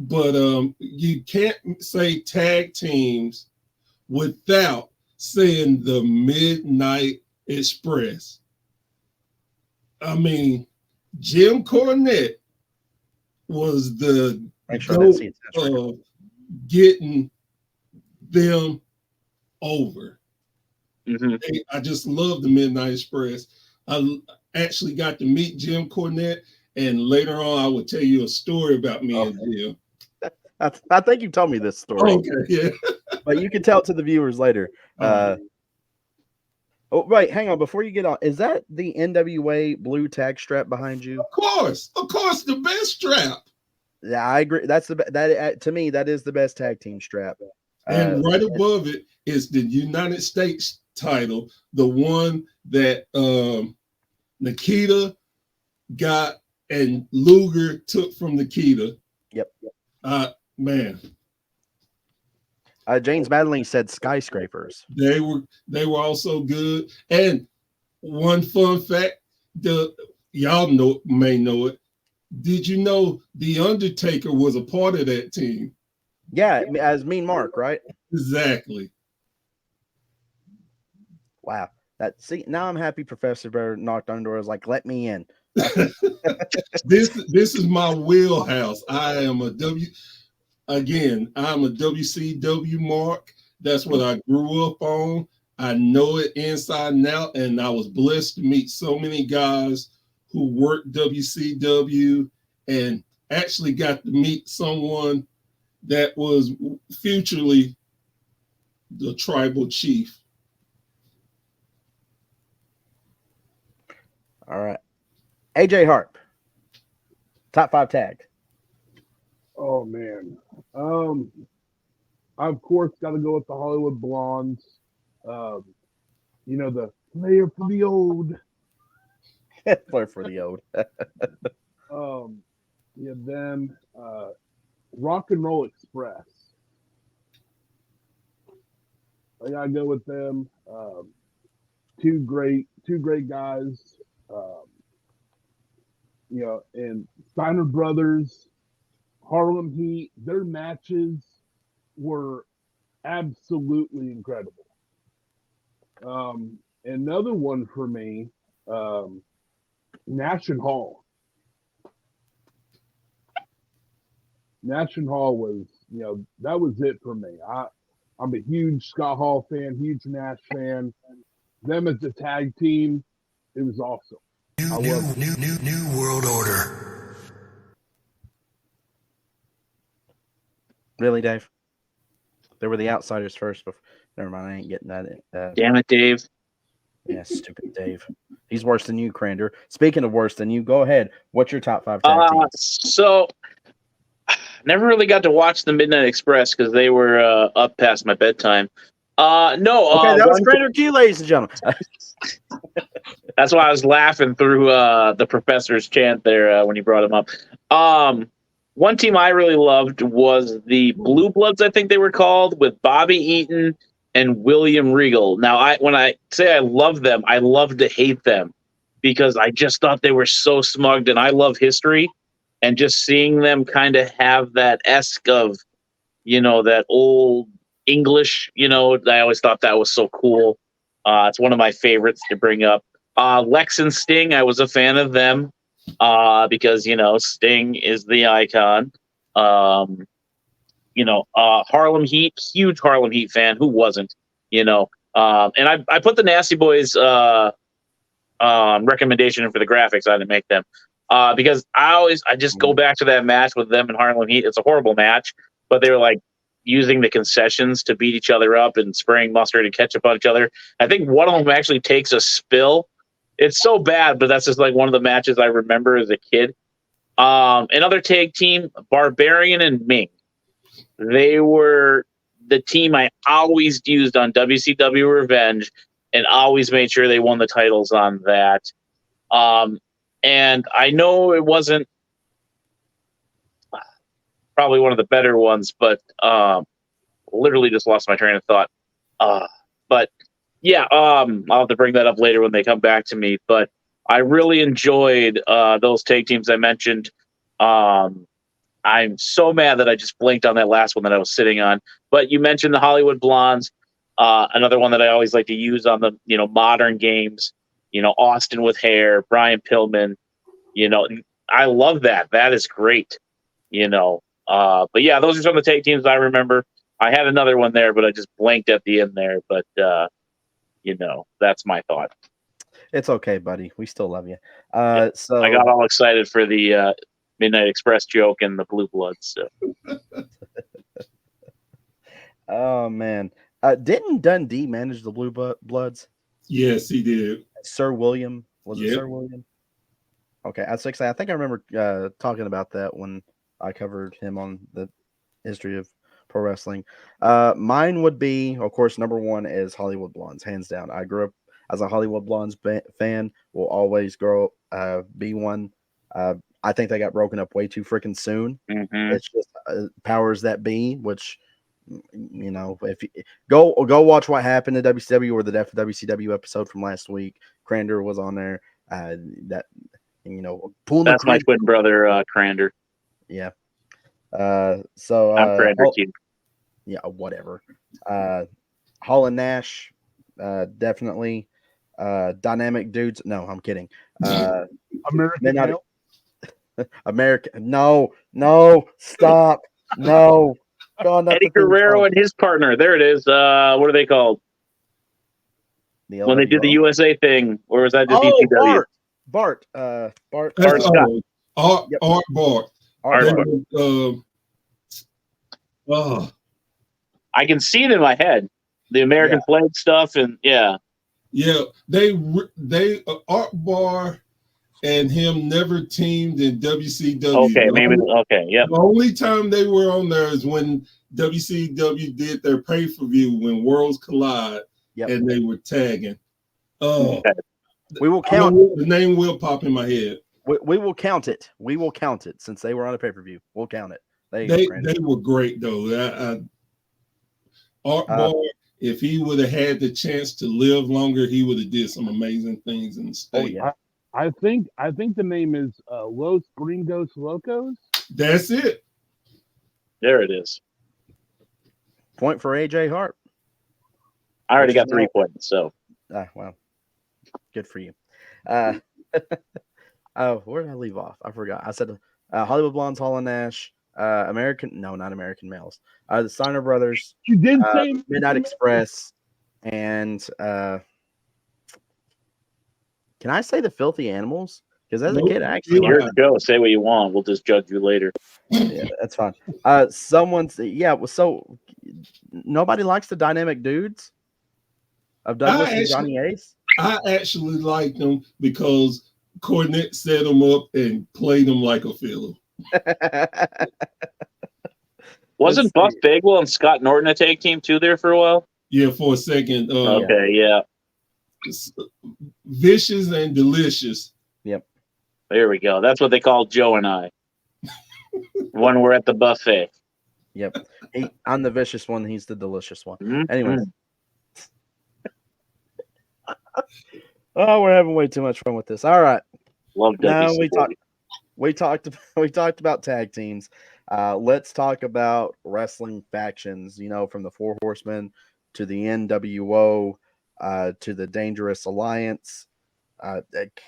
But you can't say tag teams without saying the Midnight Express. I mean, Jim Cornette was the goat getting them over. Mm-hmm. I just love the Midnight Express. I actually got to meet Jim Cornette, and later on I will tell you a story about me and Jim. I think you told me this story. Okay, yeah. But you can tell it to the viewers later. Oh, right. Hang on. Before you get on, is that the NWA blue tag strap behind you? Of course, the best strap. Yeah, I agree. That's that to me. That is the best tag team strap. And right above it is the United States title, the one that Nikita got and Luger took from Nikita. Yep. Man. James Madeline said skyscrapers. They were also good. And one fun fact, y'all may know it. Did you know The Undertaker was a part of that team? Yeah, as Mean Mark, right? Exactly. Wow. Now I'm happy Professor Bear knocked on the door. Was like, let me in. This is my wheelhouse. I'm a WCW mark. That's what I grew up on. I know it inside and out, and I was blessed to meet so many guys who worked WCW and actually got to meet someone that was futurely the tribal chief. All right. AJ Harp, top 5 tag. Oh man. I of course got to go with the Hollywood Blondes. The player for the old. Player for the old. Them. Rock and Roll Express. I gotta go with them. Two great guys. And Steiner Brothers, Harlem Heat. Their matches were absolutely incredible. Another one for me, Nash and Hall. Nash and Hall was, that was it for me. I'm a huge Scott Hall fan, huge Nash fan. Them as a tag team, it was awesome. New world order. Really, Dave? They were the outsiders first. Before. Never mind, I ain't getting that. Damn it, Dave. Yeah, stupid Dave. He's worse than you, Crander. Speaking of worse than you, go ahead. What's your top 5 tag teams? So, never really got to watch the Midnight Express because they were up past my bedtime. No. Okay, that was Crander Q, ladies and gentlemen. That's why I was laughing through the professor's chant there when you brought him up. One team I really loved was the Blue Bloods, I think they were called, with Bobby Eaton and William Regal. Now, when I say I love them, I love to hate them because I just thought they were so smugged, and I love history, and just seeing them kind of have that esque of, that old English, I always thought that was so cool. It's one of my favorites to bring up. Lex and Sting, I was a fan of them because, Sting is the icon. Harlem Heat, huge Harlem Heat fan. Who wasn't? And I put the Nasty Boys recommendation in for the graphics. I didn't make them because I just go back to that match with them and Harlem Heat. It's a horrible match, but they were like using the concessions to beat each other up and spraying mustard and ketchup on each other. I think one of them actually takes a spill. It's so bad, but that's just like one of the matches I remember as a kid. Another tag team, Barbarian and Ming. They were the team I always used on WCW Revenge and always made sure they won the titles on that. And I know it wasn't probably one of the better ones, but literally just lost my train of thought. But yeah, I'll have to bring that up later when they come back to me. But I really enjoyed those tag teams I mentioned. I'm so mad that I just blinked on that last one that I was sitting on. But you mentioned the Hollywood Blondes, another one that I always like to use on the modern games. Austin with hair, Brian Pillman. I love that. That is great. But yeah, those are some of the tag teams I remember. I had another one there, but I just blanked at the end there. But that's my thought. It's okay, buddy. We still love you. So I got all excited for the Midnight Express joke and the Blue Bloods. So. Oh man, didn't Dundee manage the Blue Bloods? Yes, he did. Sir William was it Yep. Sir William? Okay, I think I remember talking about that when I covered him on the history of pro wrestling. Mine would be, of course, number one is Hollywood Blondes, hands down. I grew up as a Hollywood Blondes fan. Will always grow be one. I think they got broken up way too freaking soon. Mm-hmm. It's just powers that be, which if you go watch what happened to WCW or the Death of WCW episode from last week. Crander was on there. Pulling that's my twin brother, Crander. Yeah. I'm Crander too. Yeah, whatever. Hall and Nash, definitely. Dynamic Dudes. No, I'm kidding. American Male? American. No, stop. No. God, Eddie Guerrero and his partner. There it is. What are they called? When they did the USA thing, or was that just ECW? Bart Scott. Art Bart. I can see it in my head. The American flag stuff, and yeah. They Art Bar and him never teamed in WCW. Yeah. The only time they were on there is when WCW did their pay-per-view when Worlds Collide, and they were tagging. We will count. The name will pop in my head. We will count it. We will count it since they were on a pay-per-view. We'll count it. They were great though. Art Bar, if he would have had the chance to live longer, he would have did some amazing things in the state. Oh yeah. I think the name is Los Gringos Locos. That's it. There it is. Point for AJ Hart. I already got 3 points, so. Well, good for you. Where did I leave off? I forgot. I said Hollywood Blondes, Hall and Nash, not American Males. The Steiner Brothers, You did say Midnight Express, and can I say the Filthy Animals? Because as a kid, I actually Your liked show. Say what you want. We'll just judge you later. yeah, that's fine. So nobody likes the dynamic dudes of Douglas and Johnny Ace. I actually liked them because Cornette set them up and played them like a fiddle. Wasn't Buff Bagwell and Scott Norton a tag team too there for a while? Yeah, for a second. Okay, yeah. Vicious and Delicious. Yep. There we go. That's what they call Joe and I. When we're at the buffet. Yep. I'm the vicious one. He's the delicious one. Mm-hmm. Anyways. Oh, we're having way too much fun with this. All right. Love now WCW. we talked about tag teams. Let's talk about wrestling factions. From the Four Horsemen to the NWO to the Dangerous Alliance.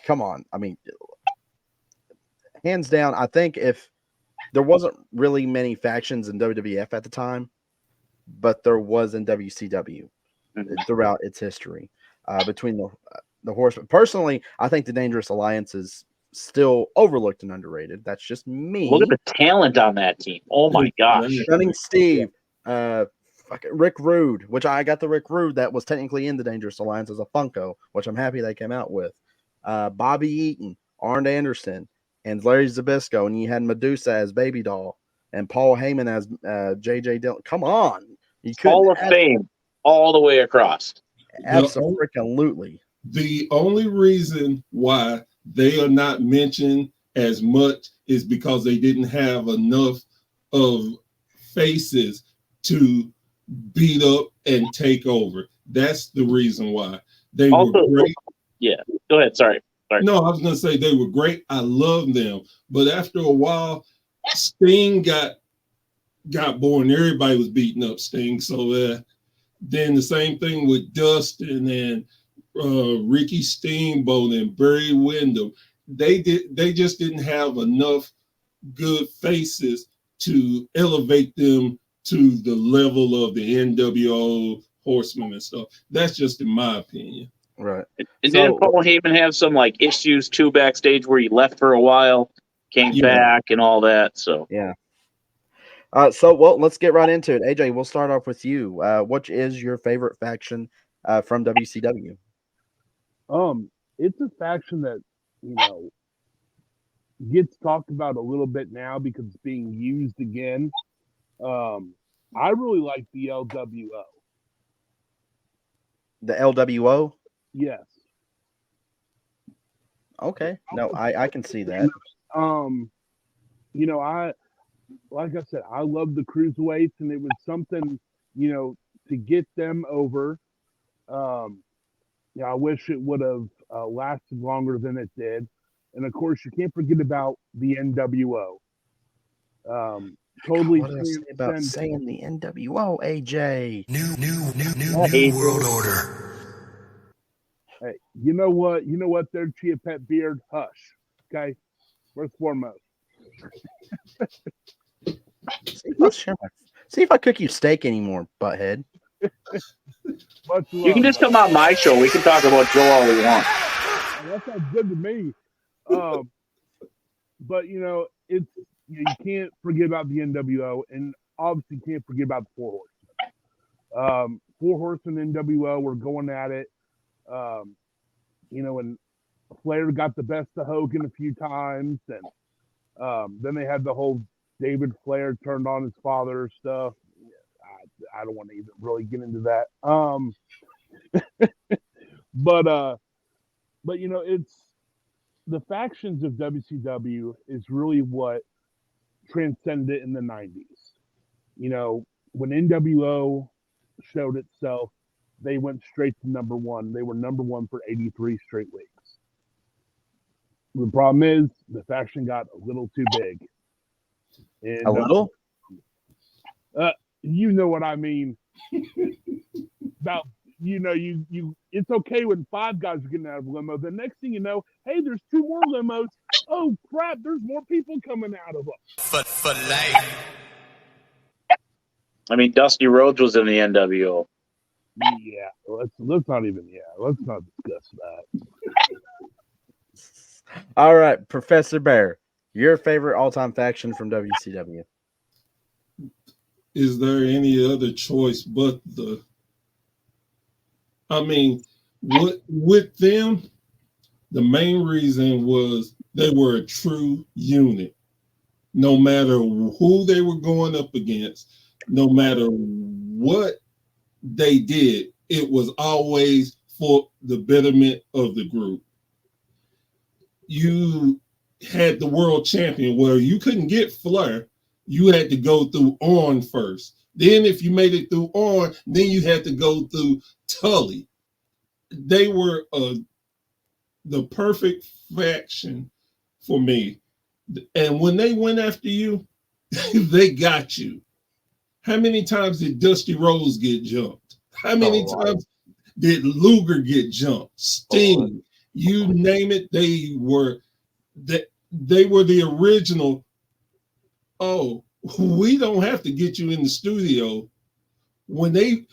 Come on. I mean, hands down, I think if there wasn't really many factions in WWF at the time, but there was in WCW throughout its history between the Horsemen. Personally, I think the Dangerous Alliance is still overlooked and underrated. That's just me. Look at the talent on that team. Oh my gosh. Stunning Steve, Rick Rude, which I got the Rick Rude that was technically in the Dangerous Alliance as a Funko, which I'm happy they came out with. Bobby Eaton, Arn Anderson, and Larry Zbyszko, and you had Medusa as Baby Doll, and Paul Heyman as J.J. Dillon. Come on. Hall of Fame all the way across. Absolutely. The only reason why they are not mentioned as much is because they didn't have enough of faces to beat up and take over. That's the reason why. They were great. Yeah, go ahead. Sorry. No, I was going to say they were great. I love them. But after a while, Sting got boring. Everybody was beating up Sting. So then the same thing with Dustin and Ricky Steamboat and Barry Windham. They just didn't have enough good faces to elevate them to the level of the NWO Horsemen and stuff. That's just in my opinion. Right. And didn't Paul Heyman have some issues too backstage where he left for a while, came back and all that? So yeah. Well, let's get right into it. AJ, we'll start off with you. What is your favorite faction from WCW? It's a faction that gets talked about a little bit now because it's being used again. I really like the LWO. The LWO? Yes. Okay. No, I can see that. Like I said, I love the Cruiserweights, and it was something, to get them over. I wish it would have lasted longer than it did. And of course, you can't forget about the NWO. Totally. What did I say about saying the NWO, AJ? New world order. Hey, you know what? You know what? There, Chia Pet Beard. Hush. Okay. First foremost. See if I cook you steak anymore, butthead. You can just come on my show. We can talk about Joe all we want. That sounds good to me. But it's you can't forget about the NWO, and obviously can't forget about the Four Horsemen. Four Horsemen NWO were going at it. And Flair got the best of Hogan a few times, and then they had the whole David Flair turned on his father stuff. I don't want to even really get into that. But it's the factions of WCW is really what transcended it in the 90s. When NWO showed itself, they went straight to number one. They were number one for 83 straight weeks. The problem is the faction got a little too big. And, a little? You know what I mean. About you it's okay when 5 guys are getting out of a limo. The next thing you know, hey, there's 2 more limos. Oh crap, there's more people coming out of them. For life. I mean, Dusty Rhodes was in the NWO. Yeah, let's not discuss that. All right, Professor Bear, your favorite all-time faction from WCW? Is there any other choice but the? I mean, with them, the main reason was they were a true unit. No matter who they were going up against, no matter what they did, it was always for the betterment of the group. You had the world champion where you couldn't get Flair. You had to go through Orn first. Then if you made it through Orn, then you had to go through Tully. They were the perfect faction for me. And when they went after you, they got you. How many times did Dusty Rhodes get jumped? How many times did Luger get jumped? Sting, you name it, they were the original. Oh, we don't have to get you in the studio. When they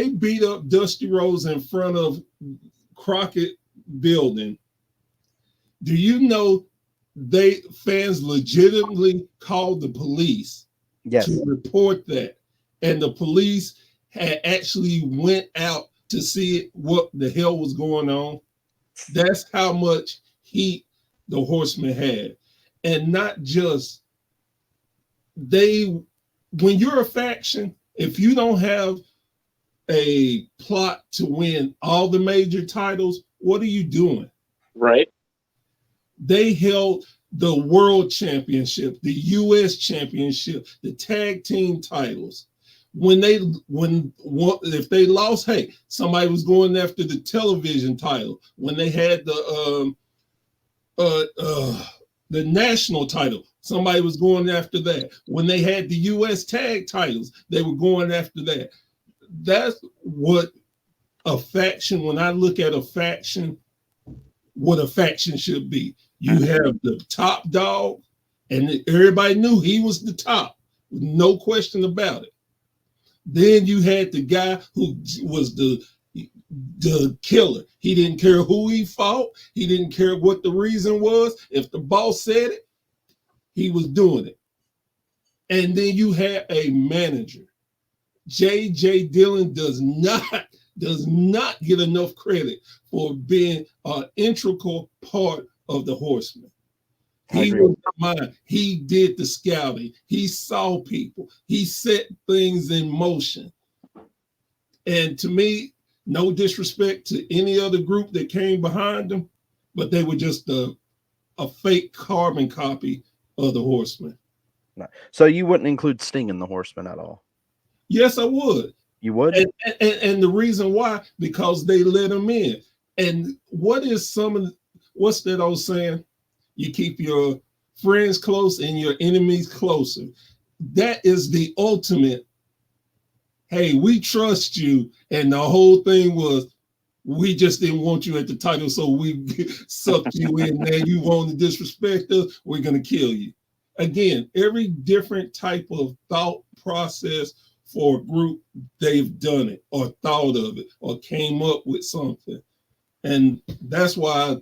beat up Dusty Rhodes in front of Crockett Building, do you know fans legitimately called the police to report that, and the police had actually went out to see what the hell was going on? That's how much heat the Horsemen had. And not just when you're a faction, if you don't have a plot to win all the major titles, what are you doing? Right. They held the world championship, the US championship, the tag team titles. If they lost, hey, somebody was going after the television title. When they had the national title, somebody was going after that. When they had the US tag titles, they were going after that. That's what a faction, when I look at a faction, what a faction should be. You have the top dog, and everybody knew he was the top, no question about it. Then you had the guy who was the killer. He didn't care who he fought. He didn't care what the reason was. If the boss said it, he was doing it. And then you had a manager. J.J. Dillon does not get enough credit for being an integral part of the Horsemen. He was the mind. He did the scouting. He saw people. He set things in motion. And to me, no disrespect to any other group that came behind them, but they were just a fake carbon copy of the Horsemen. So you wouldn't include Sting in the Horsemen at all? Yes, I would. You would? And the reason why, because they let him in. And what's that old saying? You keep your friends close and your enemies closer. That is the ultimate. Hey, we trust you. And the whole thing was, we just didn't want you at the title, so we sucked you in there. You want to disrespect us, we're going to kill you. Again, every different type of thought process for a group, they've done it or thought of it or came up with something. And that's why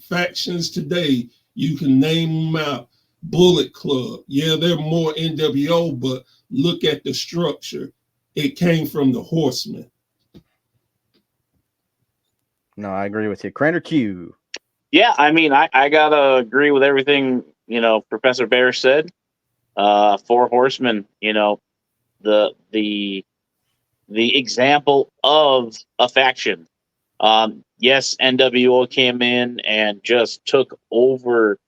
factions today, you can name them out. Bullet Club, yeah, they're more NWO, but look at the structure. It came from the Horsemen. No, I agree with you. Crander Q. Yeah, I mean, I gotta agree with everything, Professor Bear said. 4 Horsemen, the example of a faction. Yes, NWO came in and just took over,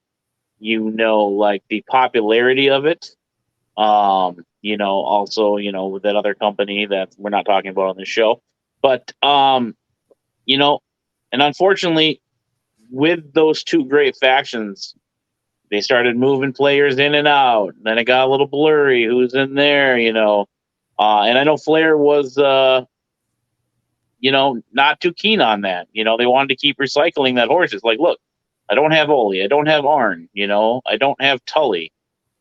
like the popularity of it. Also, with that other company that we're not talking about on this show. But, and unfortunately, with those 2 great factions, they started moving players in and out. Then it got a little blurry who's in there, and I know Flair was not too keen on that. They wanted to keep recycling that horse. It's like, look, I don't have Ole, I don't have Arn, I don't have Tully.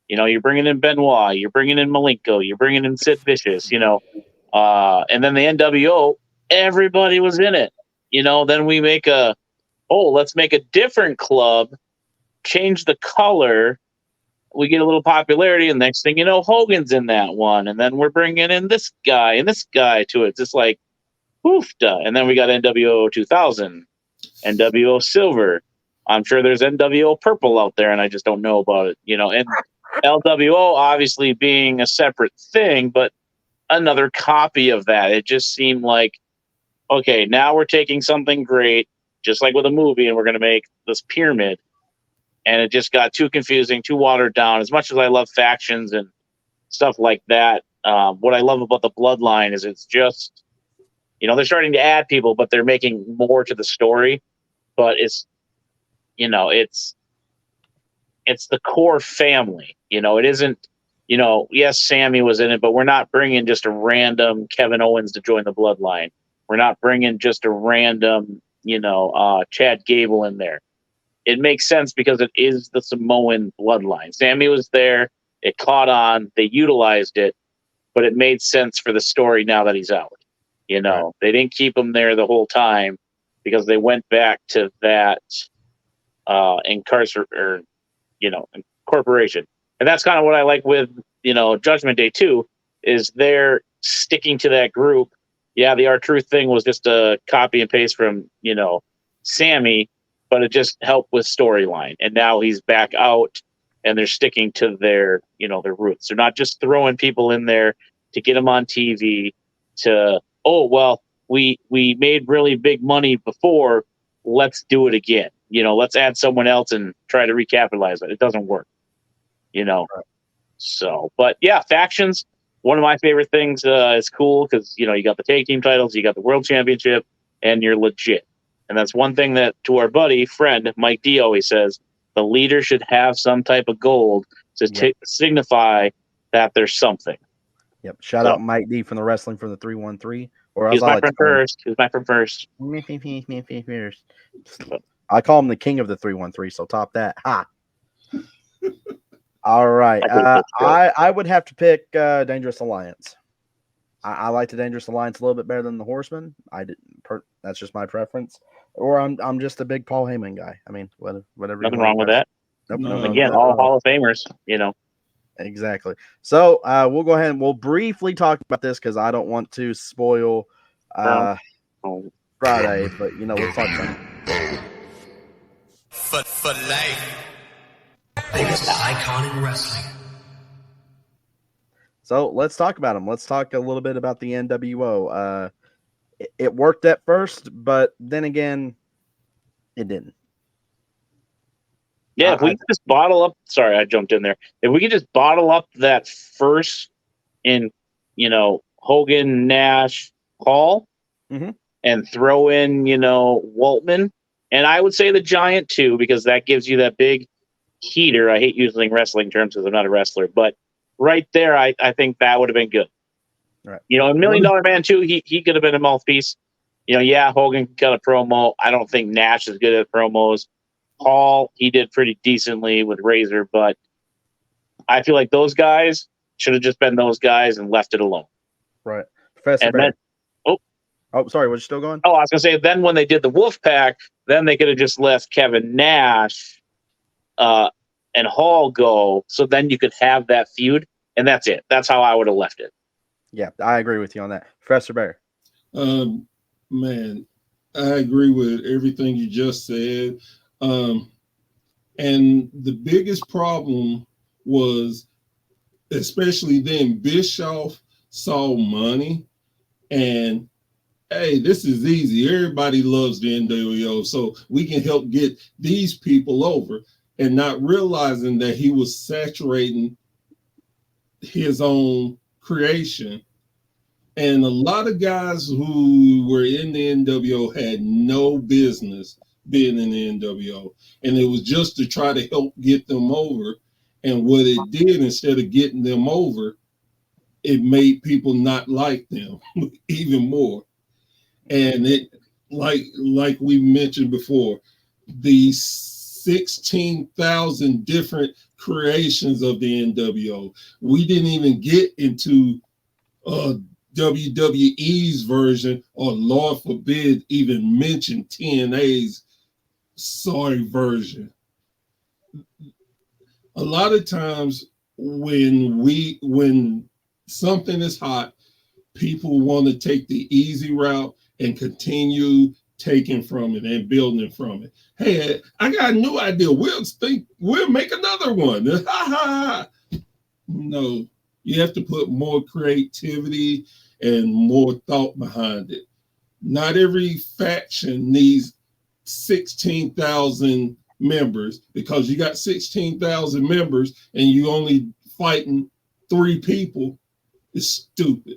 You're bringing in Benoit, you're bringing in Malenko, you're bringing in Sid Vicious, and then the NWO, everybody was in it. Then we let's make a different club, change the color. We get a little popularity, and next thing you know, Hogan's in that one. And then we're bringing in this guy and this guy to it. It's just like, poofda. And then we got NWO 2000, NWO Silver. I'm sure there's NWO Purple out there, and I just don't know about it. And LWO obviously being a separate thing, but another copy of that. It just seemed like, okay, now we're taking something great, just like with a movie, and we're going to make this pyramid. And it just got too confusing, too watered down. As much as I love factions and stuff like that, what I love about the Bloodline is it's just, they're starting to add people, but they're making more to the story. But it's the core family. It isn't, yes, Sammy was in it, but we're not bringing just a random Kevin Owens to join the Bloodline. We're not bringing just a random, Chad Gable in there. It makes sense because it is the Samoan bloodline. Sammy was there. It caught on. They utilized it, but it made sense for the story now that he's out. Right. They didn't keep him there the whole time because they went back to that incorporation. And that's kind of what I like with, Judgment Day 2 is they're sticking to that group. Yeah, the R-Truth thing was just a copy and paste from, Sammy, but it just helped with storyline. And now he's back out and they're sticking to their, their roots. They're not just throwing people in there to get them on TV we made really big money before. Let's do it again. Let's add someone else and try to recapitalize it. It doesn't work, Right. So, but yeah, factions. One of my favorite things is cool because, you got the tag team titles, you got the world championship, and you're legit. And that's one thing that to our friend, Mike D always says, the leader should have some type of gold to signify that there's something. Yep. Shout out Mike D from the Wrestling from the 313. He's my friend first. I call him the king of the 313, so top that. Ha! All right. I would have to pick Dangerous Alliance. I like the Dangerous Alliance a little bit better than the Horsemen. That's just my preference. Or I'm just a big Paul Heyman guy. I mean, whatever. Nothing wrong with that. Nope, Again, all Hall of Famers, Exactly. So we'll go ahead and we'll briefly talk about this because I don't want to spoil Friday, but let's talk about it. For life. Biggest icon in wrestling. So let's talk about them. Let's talk a little bit about the NWO. It worked at first, but then again, it didn't. Yeah, if we could just bottle up. Sorry, I jumped in there. If we could just bottle up that first in, Hogan, Nash, Hall, and throw in, Waltman, and I would say the Giant too, because that gives you that big heater. I hate using wrestling terms because I'm not a wrestler, but right there, I think that would have been good. Right. $1 Million Man too. He could have been a mouthpiece. Hogan got a promo. I don't think Nash is good at promos. Paul, he did pretty decently with Razor, but I feel like those guys should have just been those guys and left it alone. Right. Professor Bear. Oh, sorry, was you still going? Oh, I was going to say, then when they did the Wolfpack, then they could have just left Kevin Nash and Hall go, so then you could have that feud, and that's it. That's how I would have left it. Yeah, I agree with you on that. Professor Bear. Man, I agree with everything you just said. And the biggest problem was, especially then, Bischoff saw money and, hey, this is easy. Everybody loves the NWO, so we can help get these people over, and not realizing that he was saturating his own creation. And a lot of guys who were in the NWO had no business being in the NWO, and it was just to try to help get them over. And what it did, instead of getting them over, it made people not like them even more. And it, like we mentioned before, the 16,000 different creations of the NWO. We didn't even get into WWE's version, or Lord forbid, even mention TNA's version. A lot of times when something is hot, people want to take the easy route and continue taking from it and building from it. Hey, I got a new idea. We'll make another one. No, you have to put more creativity and more thought behind it. Not every faction needs 16,000 members, because you got 16,000 members and you only fighting 3 people. It's stupid.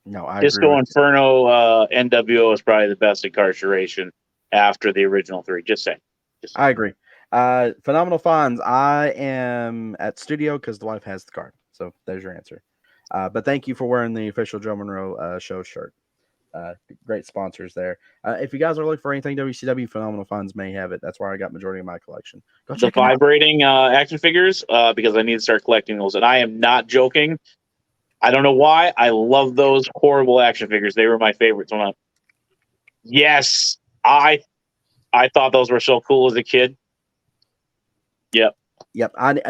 No, I Disco agree. Inferno NWO is probably the best incarceration after the original 3. Just saying. I agree. Phenomenal Fonz. I am at studio because the wife has the card. So there's your answer. But thank you for wearing the official Joe Monroe show shirt. Great sponsors there. If you guys are looking for anything WCW, Phenomenal Fonz may have it. That's where I got majority of my collection. Go The check them out. vibrating action figures, because I need to start collecting those. And I am not joking. I don't know why. I love those horrible action figures. They were my favorites. Yes, I thought those were so cool as a kid. Yep.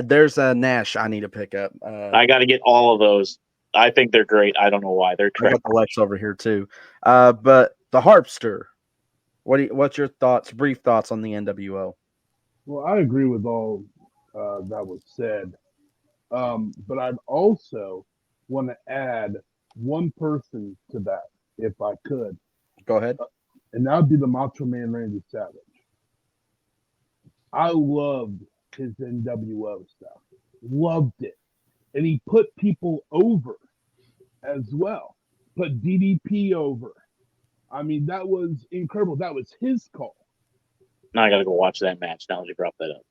There's a Nash I need to pick up. I got to get all of those. I think they're great. I don't know why. They're I great. got the Lex over here too. But the Harpster. What's your thoughts? Brief thoughts on the NWO? Well, I agree with all that was said, but I'd also want to add one person to that, if I could. Go ahead. And that would be the Macho Man Randy Savage. I loved his NWO stuff. Loved it. And he put people over as well. Put DDP over. I mean, that was incredible. That was his call. Now I got to go watch that match now that you brought that up.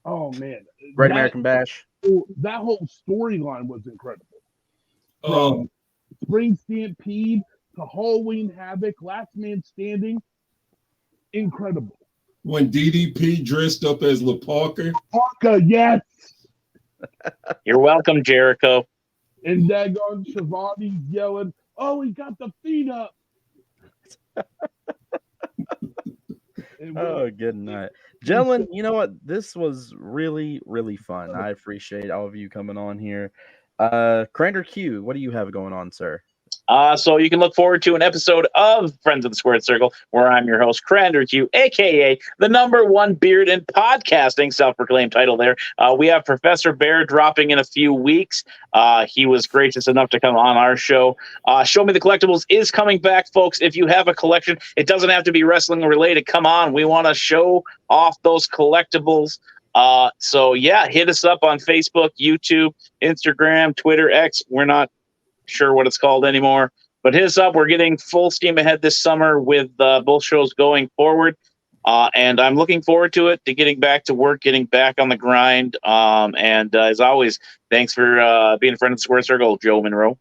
Oh, man. Great American Bash. That whole storyline was incredible. From Spring Stampede to Halloween Havoc, Last Man Standing. Incredible. When DDP dressed up as La Parker. Parker, yes. You're welcome, Jericho. And daggone Shivani's yelling, "Oh, he got the feet up." Oh, good night. Gentlemen, you know what? This was really, really fun. I appreciate all of you coming on here. Crander Q, what do you have going on, sir? So you can look forward to an episode of Friends of the Squared Circle, where I'm your host, Crander Q, a.k.a. the #1 beard in podcasting, self-proclaimed title there. We have Professor Bear dropping in a few weeks. He was gracious enough to come on our show. Show Me the Collectibles is coming back, folks. If you have a collection, it doesn't have to be wrestling related. Come on, we want to show off those collectibles. So yeah, hit us up on Facebook, YouTube, Instagram, Twitter, X. We're not sure what it's called anymore, but hit us up. We're getting full steam ahead this summer with both shows going forward, and I'm looking forward to it, to getting back to work, getting back on the grind. And as always, thanks for being a friend of the Square Circle, Joe Monroe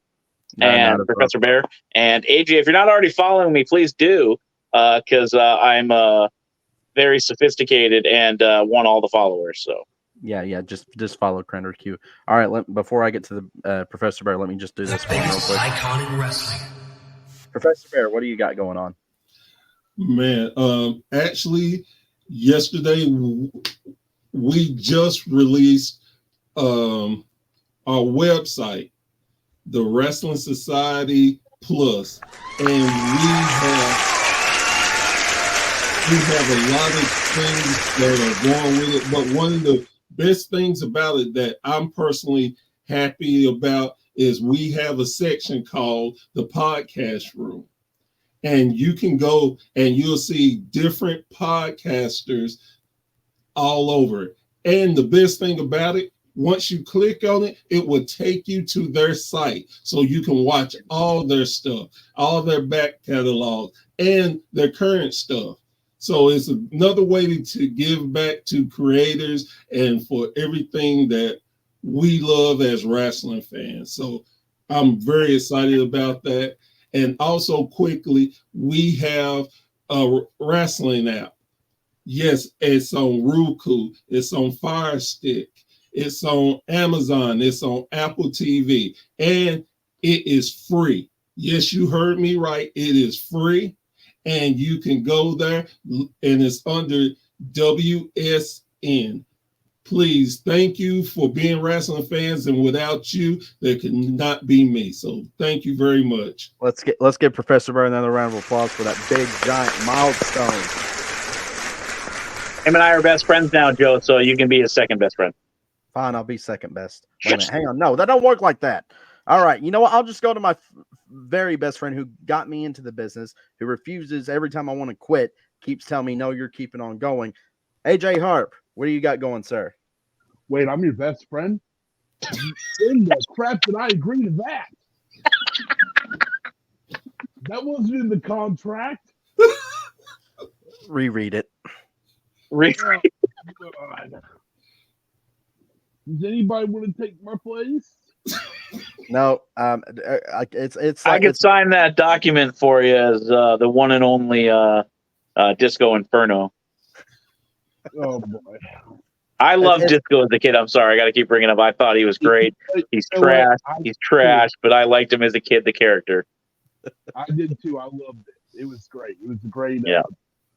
and Professor Bear. And AJ, if you're not already following me, please do, because I'm very sophisticated and want all the followers. So Yeah, just follow Crander Q. All right, before I get to the Professor Bear, let me just do this for real quick. Icon in wrestling. Professor Bear, what do you got going on? Man, actually, yesterday we just released our website, the Wrestling Society Plus, and we have a lot of things that are going with it. But one of the best things about it that I'm personally happy about is we have a section called the Podcast Room. And you can go and you'll see different podcasters all over it. And the best thing about it, once you click on it, it will take you to their site. So you can watch all their stuff, all their back catalog, and their current stuff. So it's another way to give back to creators and for everything that we love as wrestling fans. So I'm very excited about that. And also quickly, we have a wrestling app. Yes, it's on Roku, it's on Fire Stick, it's on Amazon, it's on Apple TV, and it is free. Yes, you heard me right. It is free, and you can go there, and it's under WSN. Please, thank you for being wrestling fans, and without you, there could not be me. So thank you very much. Let's give Professor Bird another round of applause for that big giant milestone. Him and I are best friends now, Joe, so you can be his second best friend. Fine, I'll be second best. Wait a minute, hang on. No, that don't work like that. All right, you know what? I'll just go to my very best friend who got me into the business, who refuses every time I want to quit, keeps telling me, no, you're keeping on going. AJ Harp, what do you got going, sir? Wait, I'm your best friend? In the crap did I agree to that? That wasn't in the contract. Reread it. God. Does anybody want to take my place? No, it's. I could sign that document for you as the one and only Disco Inferno. Oh boy. I love Disco as a kid. I'm sorry, I got to keep bringing up. I thought he was great. He's trash. He's trash, but I liked him as a kid, the character. I did too. I loved it. It was great. It was a great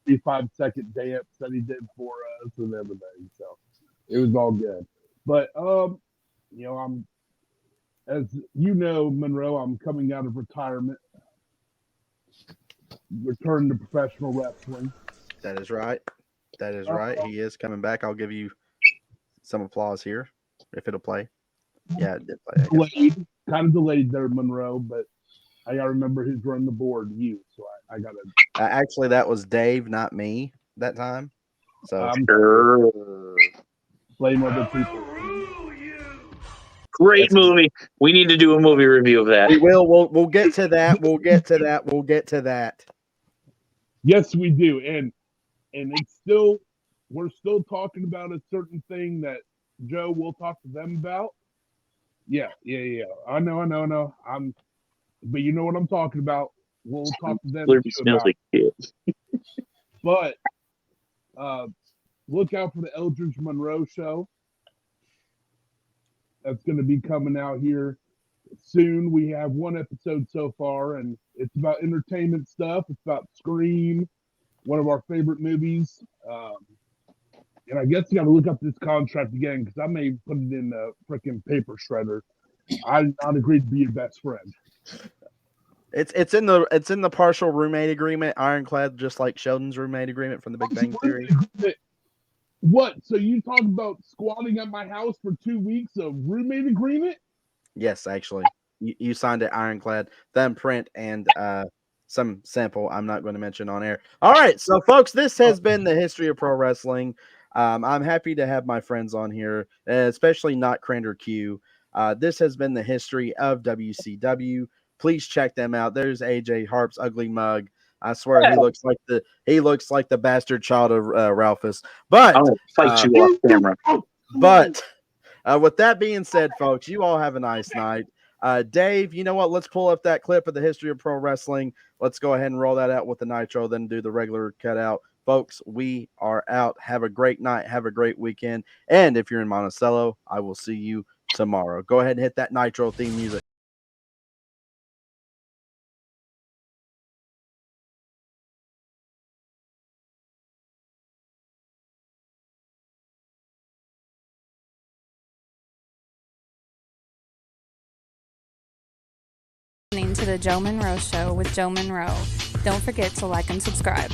5-second dance that he did for us and everything. So it was all good. But I'm, as you know, Monroe, I'm coming out of retirement, return to professional wrestling. That is right. That is right. He is coming back. I'll give you some applause here if it'll play. Yeah, it did play. Kind of delayed there, Monroe, but I gotta remember who's running the board. You, so I gotta. Actually, that was Dave, not me, that time. So blame other people. Great movie. We need to do a movie review of that. We will. We'll get to that. We'll get to that. We'll get to that. Yes, we do, and it's still, we're still talking about a certain thing that Joe will talk to them about. Yeah. I know. But you know what I'm talking about. We'll talk to them Smells like kids. But look out for the Eldridge Monroe show. That's going to be coming out here soon. We have one episode so far, and it's about entertainment stuff. It's about Scream, one of our favorite movies. And I guess you got to look up this contract again because I may put it in the freaking paper shredder. I did not agree to be your best friend. It's in the partial roommate agreement, ironclad, just like Sheldon's roommate agreement from The Big Bang Theory. What? So you talk about squatting at my house for 2 weeks of roommate agreement? Yes, actually, you signed it ironclad, thumb print, and some sample I'm not going to mention on air. All right, so folks, this has been the history of pro wrestling. I'm happy to have my friends on here, especially not Crander Q. This has been the history of WCW. Please check them out. There's AJ Harp's ugly mug. I swear he looks like the bastard child of Ralphus. But I'm gonna fight you off camera. But with that being said, folks, you all have a nice night. Dave, you know what? Let's pull up that clip of the history of pro wrestling. Let's go ahead and roll that out with the Nitro, then do the regular cutout. Folks, we are out. Have a great night. Have a great weekend. And if you're in Monticello, I will see you tomorrow. Go ahead and hit that Nitro theme music. Listening to the Joe Monroe Show with Joe Monroe. Don't forget to like and subscribe.